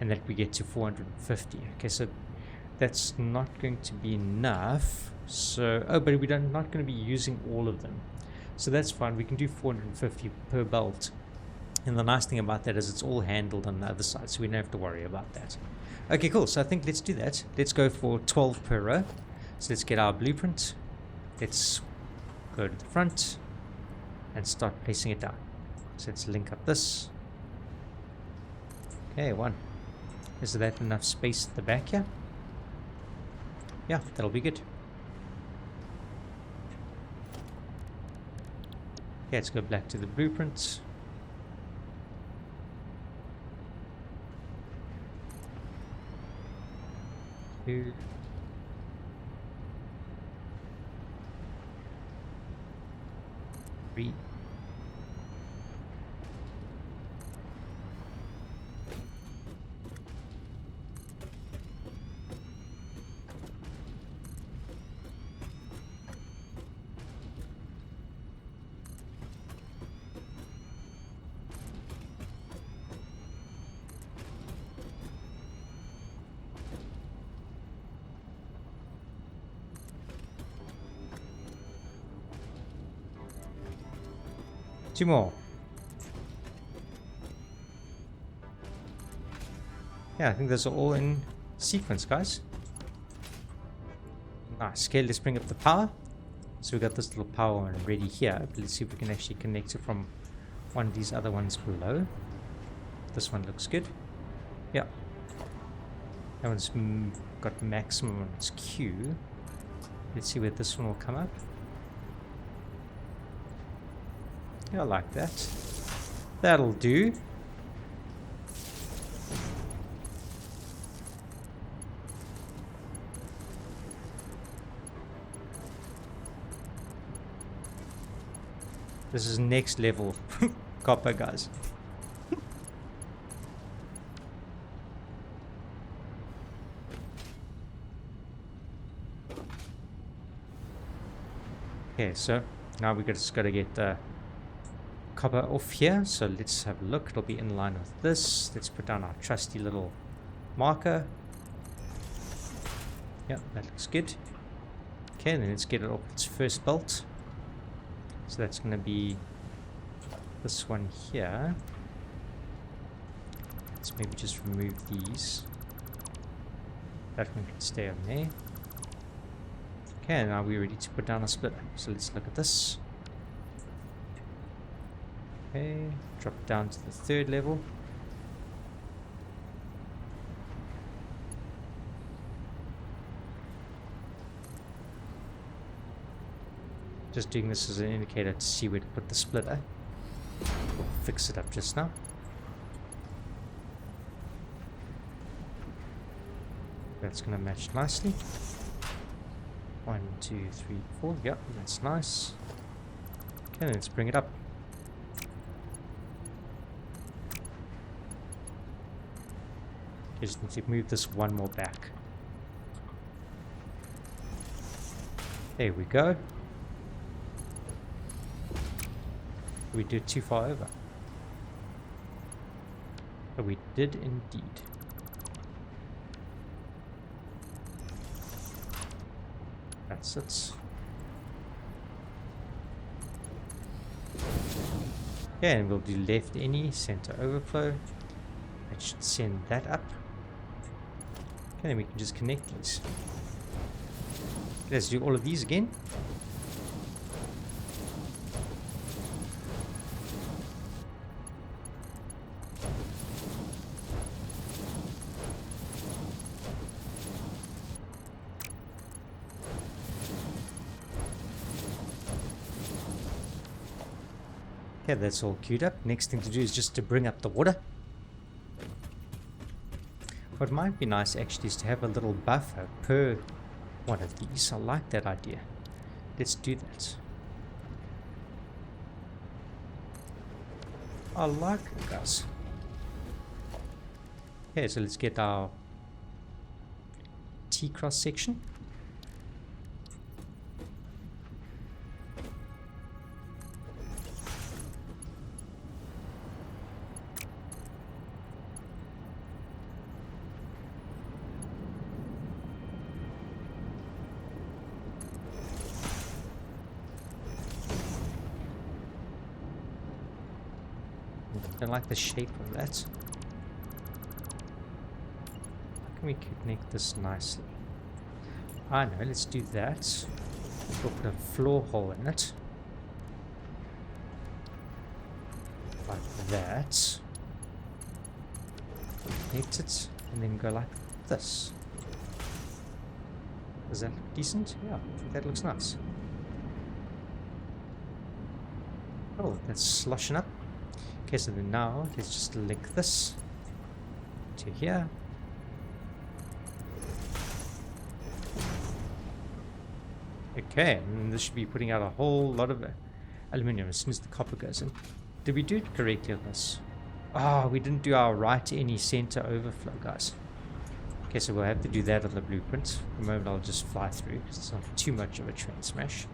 and that we get to 450. Okay, so that's not going to be enough. So, but we're not going to be using all of them. So that's fine. We can do 450 per belt. And the nice thing about that is it's all handled on the other side, so we don't have to worry about that. Okay, cool. So I think let's do that. Let's go for 12 per row. So let's get our blueprint. Let's go to the front and start placing it down. So let's link up this. Okay, 1. Is that enough space at the back here? Yeah, that'll be good. Okay, let's go back to the blueprint. Two. 3. 2 more. Yeah, I think those are all in sequence, guys. Nice. Okay, let's bring up the power. So we got this little power one ready here. But let's see if we can actually connect it from one of these other ones below. This one looks good. Yeah. That one's got maximum on its queue. Let's see where this one will come up. I like that. That'll do. This is next level copper, guys. Okay, so now we just got to get the copper off here. So let's have a look. It'll be in line with this. Let's put down our trusty little marker. Yeah, that looks good. Okay, then let's get it off its first belt. So that's going to be this one here. Let's maybe just remove these. That one can stay on there. Okay, now we're ready to put down a splitter. So let's look at this. Okay, drop it down to the 3rd level. Just doing this as an indicator to see where to put the splitter. We'll fix it up just now. That's going to match nicely. 1, 2, 3, 4. Yep, that's nice. Okay, let's bring it up. Okay, just need to move this one more back. There we go. We did too far over. But we did indeed. That's it. Yeah, and we'll do left any, center overflow. That should send that up. Okay, then we can just connect these. Let's do all of these again. Okay, that's all queued up. Next thing to do is just to bring up the water. What might be nice actually is to have a little buffer per one of these. I like that idea. Let's do that. I like it, guys. Okay, so let's get our T-cross section. I like the shape of that. How can we connect this nicely? I know, let's do that. We'll put a floor hole in it. Like that. Connect it, and then go like this. Does that look decent? Yeah, I think that looks nice. Oh, that's sloshing up. Okay, so then now let's just link this to here. Okay, and this should be putting out a whole lot of aluminium as soon as the copper goes in. Did we do it correctly on this? Oh, we didn't do our right any center overflow, guys. Okay, so we'll have to do that on the blueprint. For the moment I'll just fly through because it's not too much of a train smash.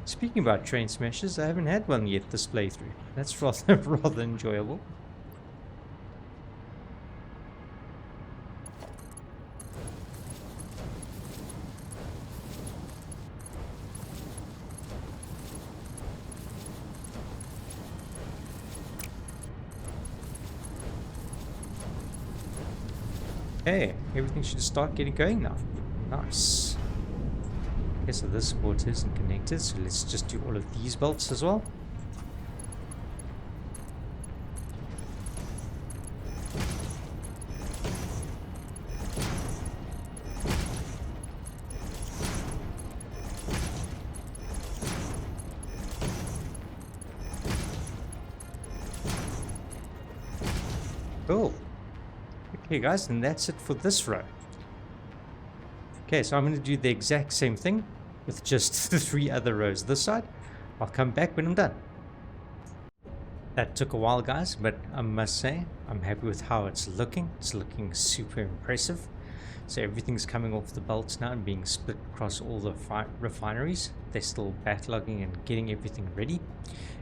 Speaking about train smashes, I haven't had one yet this playthrough. That's rather enjoyable. Okay, everything should start getting going now. Nice. Okay, so this port isn't connected, so let's just do all of these bolts as well. Cool. Okay guys, and that's it for this row. Okay, so I'm going to do the exact same thing with just the 3 other rows this side. I'll come back when I'm done. That took a while, guys, but I must say I'm happy with how it's looking. It's looking super impressive. So everything's coming off the bolts now and being split across all the refineries. They're still backlogging and getting everything ready.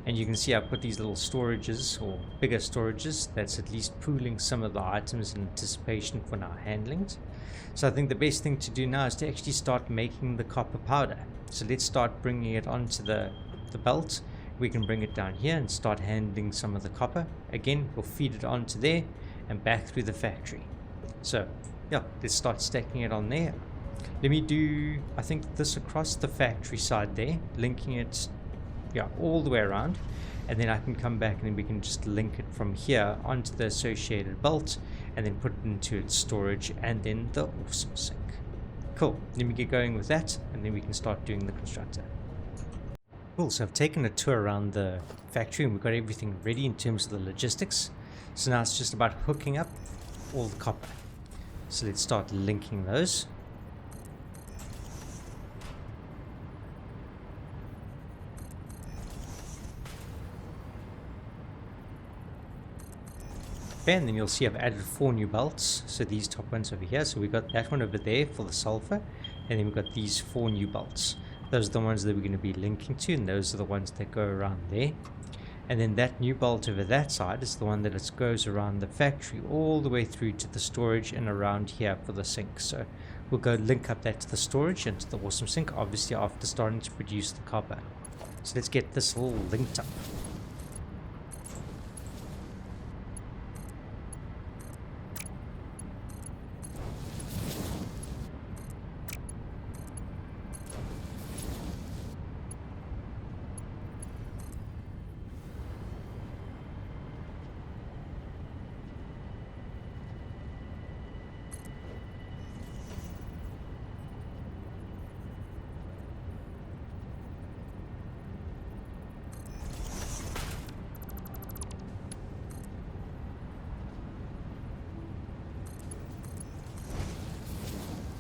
And you can see I put these little storages, or bigger storages, that's at least pooling some of the items in anticipation for now handlings. So I think the best thing to do now is to actually start making the copper powder. So let's start bringing it onto the belt. We can bring it down here and start handling some of the copper. Again, we'll feed it onto there and back through the factory. So yeah, let's start stacking it on there. Let me do, I think, this across the factory side there, linking it, yeah, all the way around, and then I can come back and then we can just link it from here onto the associated bolt and then put it into its storage and then the awesome sink. Cool, let me get going with that and then we can start doing the constructor. Cool, so I've taken a tour around the factory and we've got everything ready in terms of the logistics. So now it's just about hooking up all the copper. So let's start linking those. Okay, and then you'll see I've added 4 new belts. So these top ones over here. So we got that one over there for the sulfur. And then we've got these 4 new belts. Those are the ones that we're going to be linking to, and those are the ones that go around there. And then that new bolt over that side is the one that it goes around the factory all the way through to the storage and around here for the sink. So we'll go link up that to the storage and to the awesome sink, obviously after starting to produce the copper. So let's get this all linked up.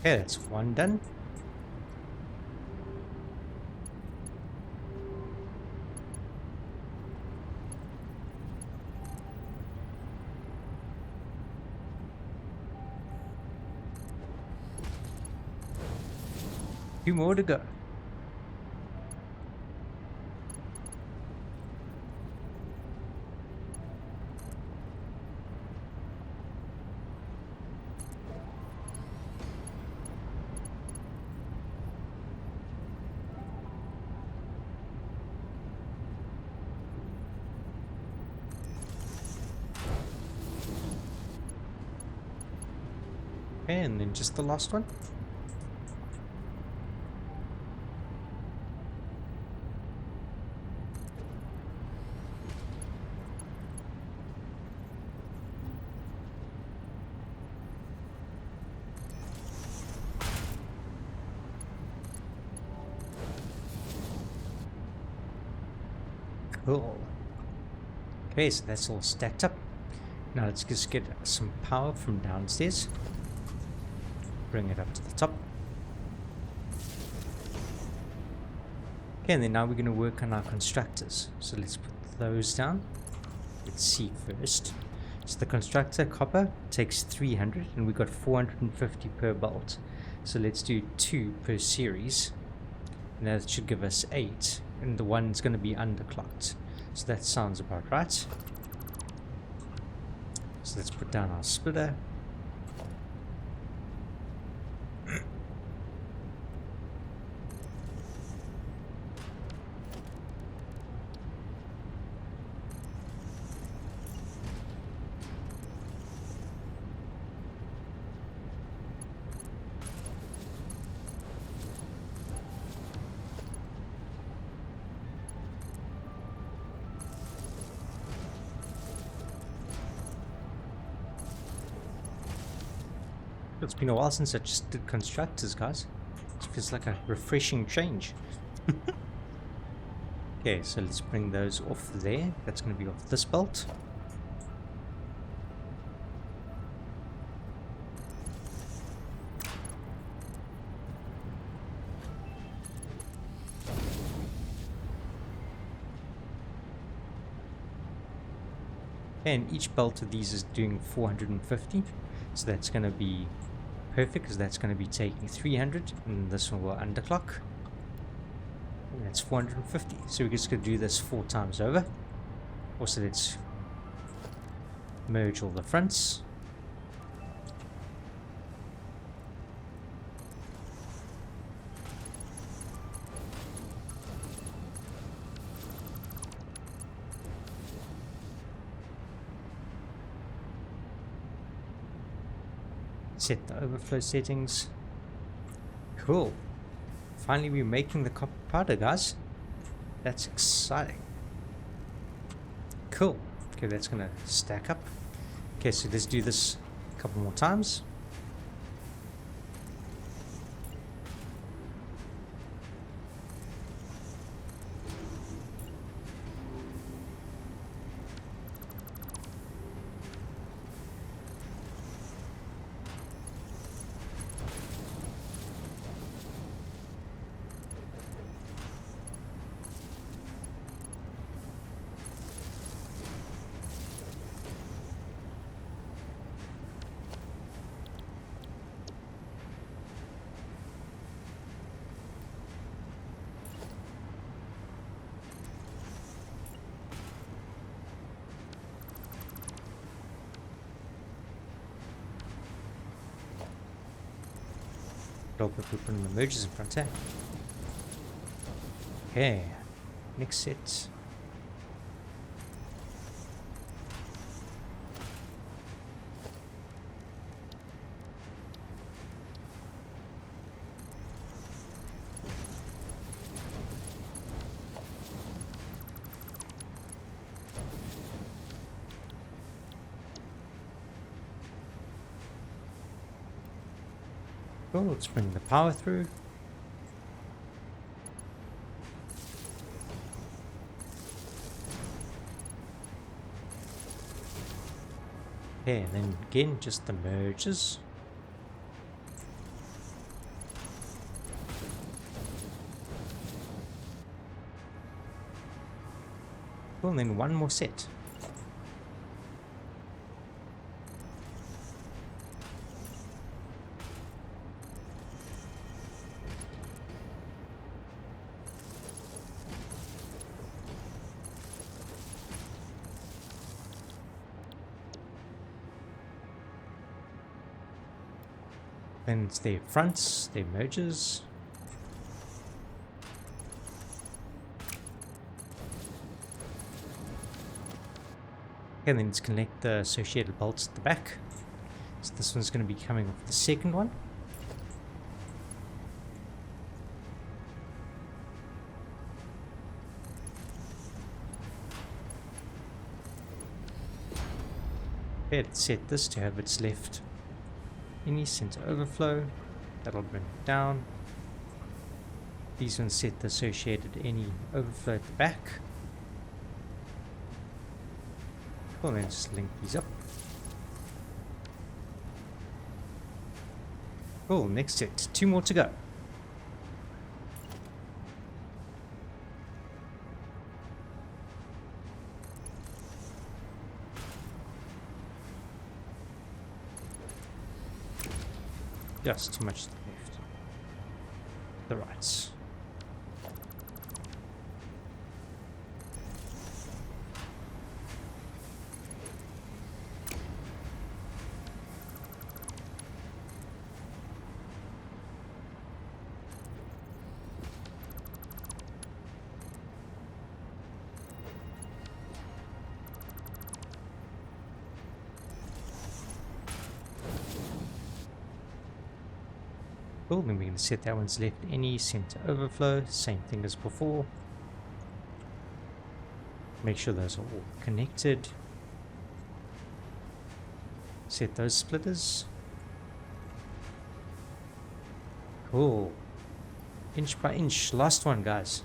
Okay, that's one done. Two more to go. Okay, and then just the last one. Cool. Okay, so that's all stacked up. Now let's just get some power from downstairs. Bring it up to the top. Okay, and then now we're going to work on our constructors. So let's put those down. Let's see first. So the constructor copper takes 300 and we got 450 per bolt. So let's do 2 per series. And that should give us 8. And the one's going to be underclocked. So that sounds about right. So let's put down our splitter. It's been a while since I just did constructors, guys. It feels like a refreshing change. Okay, so let's bring those off there. That's going to be off this belt. And each belt of these is doing 450. So that's going to be perfect because that's going to be taking 300 and this one will underclock. And that's 450. So we're just going to do this 4 times over. Also, let's merge all the fronts. Set the overflow settings. Cool. Finally we're making the copper powder, guys. That's exciting. Cool. Okay, that's gonna stack up. Okay, so let's do this a couple more times. Help if we put in the merges in front, eh? Okay, next set. Cool, let's bring the power through. Okay, and then again, just the merges. Cool, and then one more set. Then it's their fronts, their merges. And then let's connect the associated bolts at the back. So this one's going to be coming off the second one. Okay, let's set this to have its left any center overflow. That'll bring it down. These ones set the associated any overflow at the back. Cool, then just link these up. Cool, next set. 2 more to go. Just too much to the left. The right. Cool, then we're going to set that one's left any center overflow, same thing as before. Make sure those are all connected. Set those splitters. Cool. Inch by inch. Last one, guys.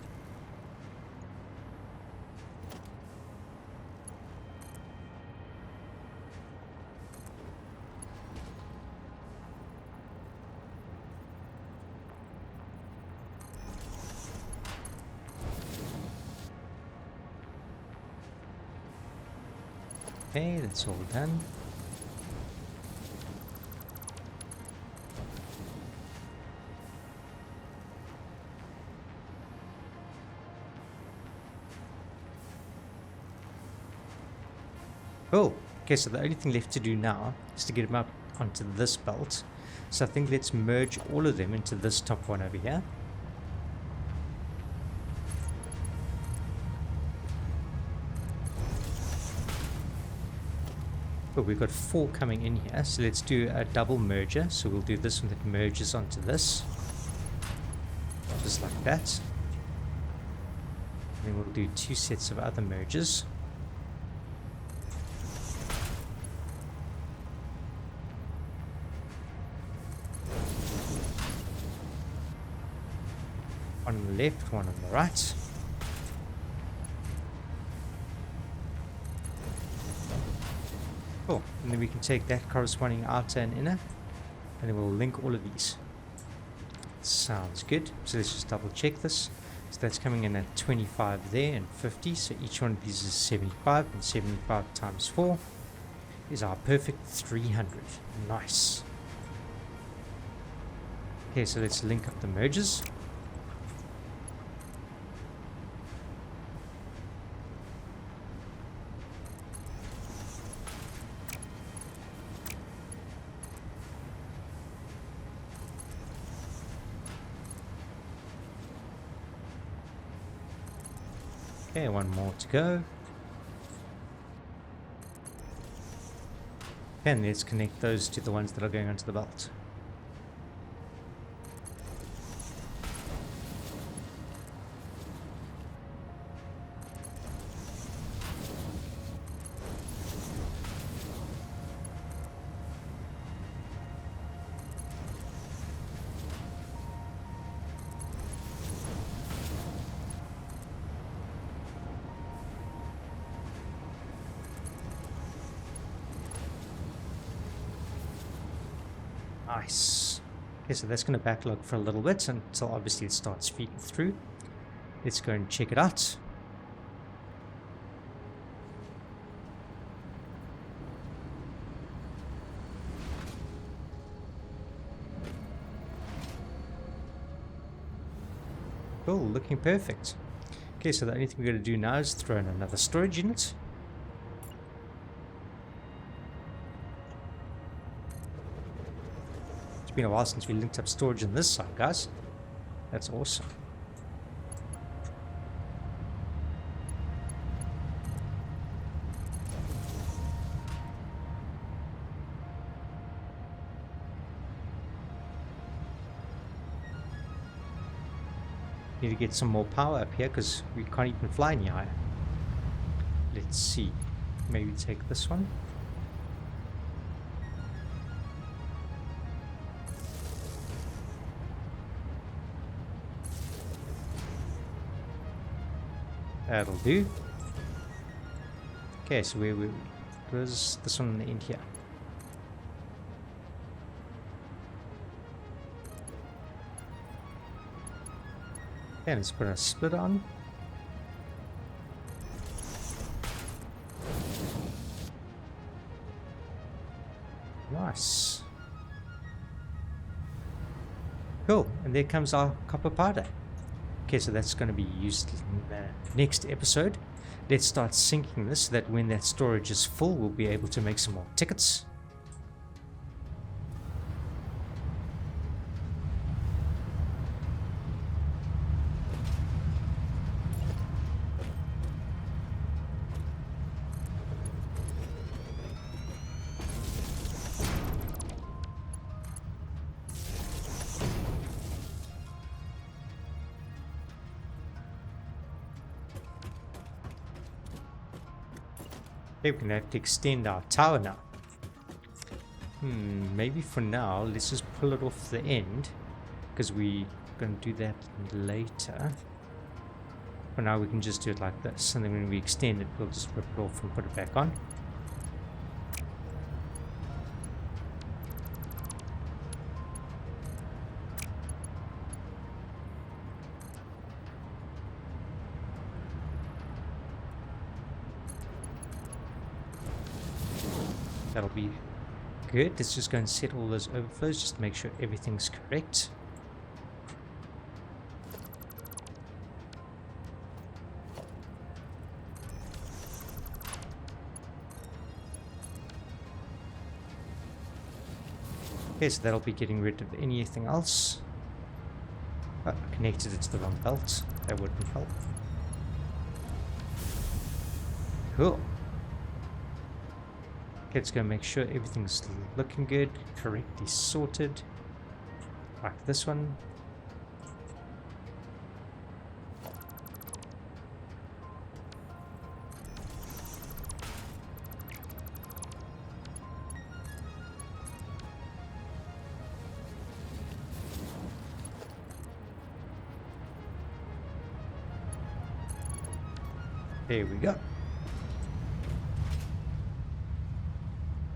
Okay, that's all done. Cool. Okay, so the only thing left to do now is to get them up onto this belt. So I think let's merge all of them into this top one over here. But we've got 4 coming in here, so let's do a double merger. So we'll do this one that merges onto this, just like that. And then we'll do 2 sets of other merges. One on the left, one on the right. Cool, and then we can take that corresponding outer and inner, and then we'll link all of these. Sounds good. So let's just double check this. So that's coming in at 25 there and 50. So each one of these is 75, and 75 times 4 is our perfect 300. Nice. Okay, so let's link up the merges. Okay, one more to go. And let's connect those to the ones that are going onto the belt. Nice. Okay, so that's going to backlog for a little bit until obviously it starts feeding through. Let's go and check it out. Cool, looking perfect. Okay, so the only thing we're going to do now is throw in another storage unit. It's been a while since we linked up storage on this side, guys. That's awesome. Need to get some more power up here because we can't even fly any higher. Let's see. Maybe take this one. That'll do. Okay, so where's this one on the end here? Okay, let's put a split on. Nice. Cool, and there comes our copper powder. Okay, so that's going to be used in the next episode. Let's start syncing this so that when that storage is full, we'll be able to make some more tickets. Okay, we're going to have to extend our tower now. Maybe for now, let's just pull it off the end, because we're going to do that later. For now, we can just do it like this, and then when we extend it, we'll just rip it off and put it back on. That'll be good. Let's just go and set all those overflows just to make sure everything's correct. Okay, so that'll be getting rid of anything else. Oh, I connected it to the wrong belt. That wouldn't help. Cool. Let's go make sure everything's looking good, correctly sorted, like this one. There we go.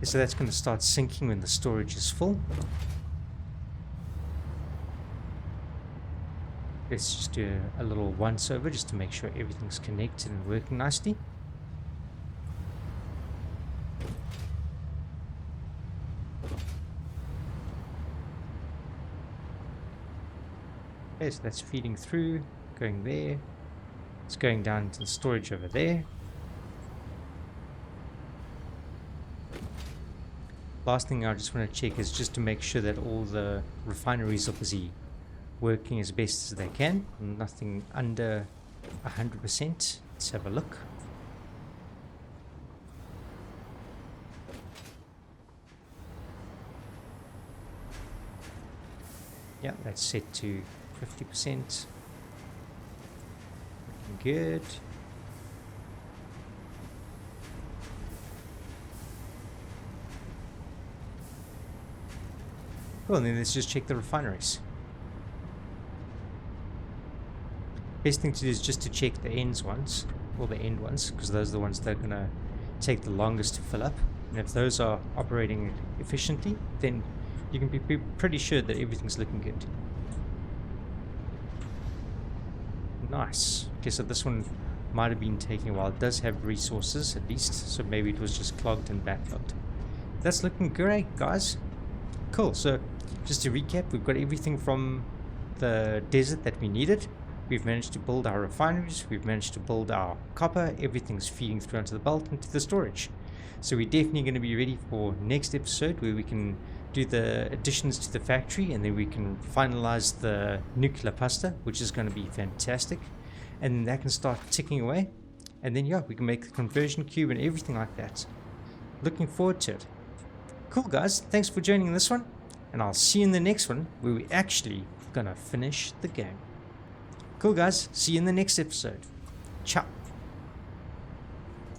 So that's going to start syncing when the storage is full. Let's just do a little once over just to make sure everything's connected and working nicely. Okay, so that's feeding through, going there. It's going down to the storage over there. Last thing I just want to check is just to make sure that all the refineries are busy working as best as they can. Nothing under 100%. Let's have a look. Yeah, that's set to 50%. Looking good. Well, then let's just check the refineries. Best thing to do is just to check the ends ones, or the end ones, because those are the ones that are going to take the longest to fill up. And if those are operating efficiently, then you can be pretty sure that everything's looking good. Nice. Okay, so this one might have been taking a while. It does have resources at least, so maybe it was just clogged and backlogged. That's looking great, guys. Cool. So just to recap, we've got everything from the desert that we needed. We've managed to build our refineries, we've managed to build our copper, everything's feeding through onto the belt and to the storage. So we're definitely going to be ready for next episode where we can do the additions to the factory, and then we can finalize the nuclear pasta, which is going to be fantastic. And that can start ticking away. And then yeah, we can make the conversion cube and everything like that. Looking forward to it. Cool guys, thanks for joining this one. And I'll see you in the next one where we're actually going to finish the game. Cool guys, see you in the next episode. Ciao.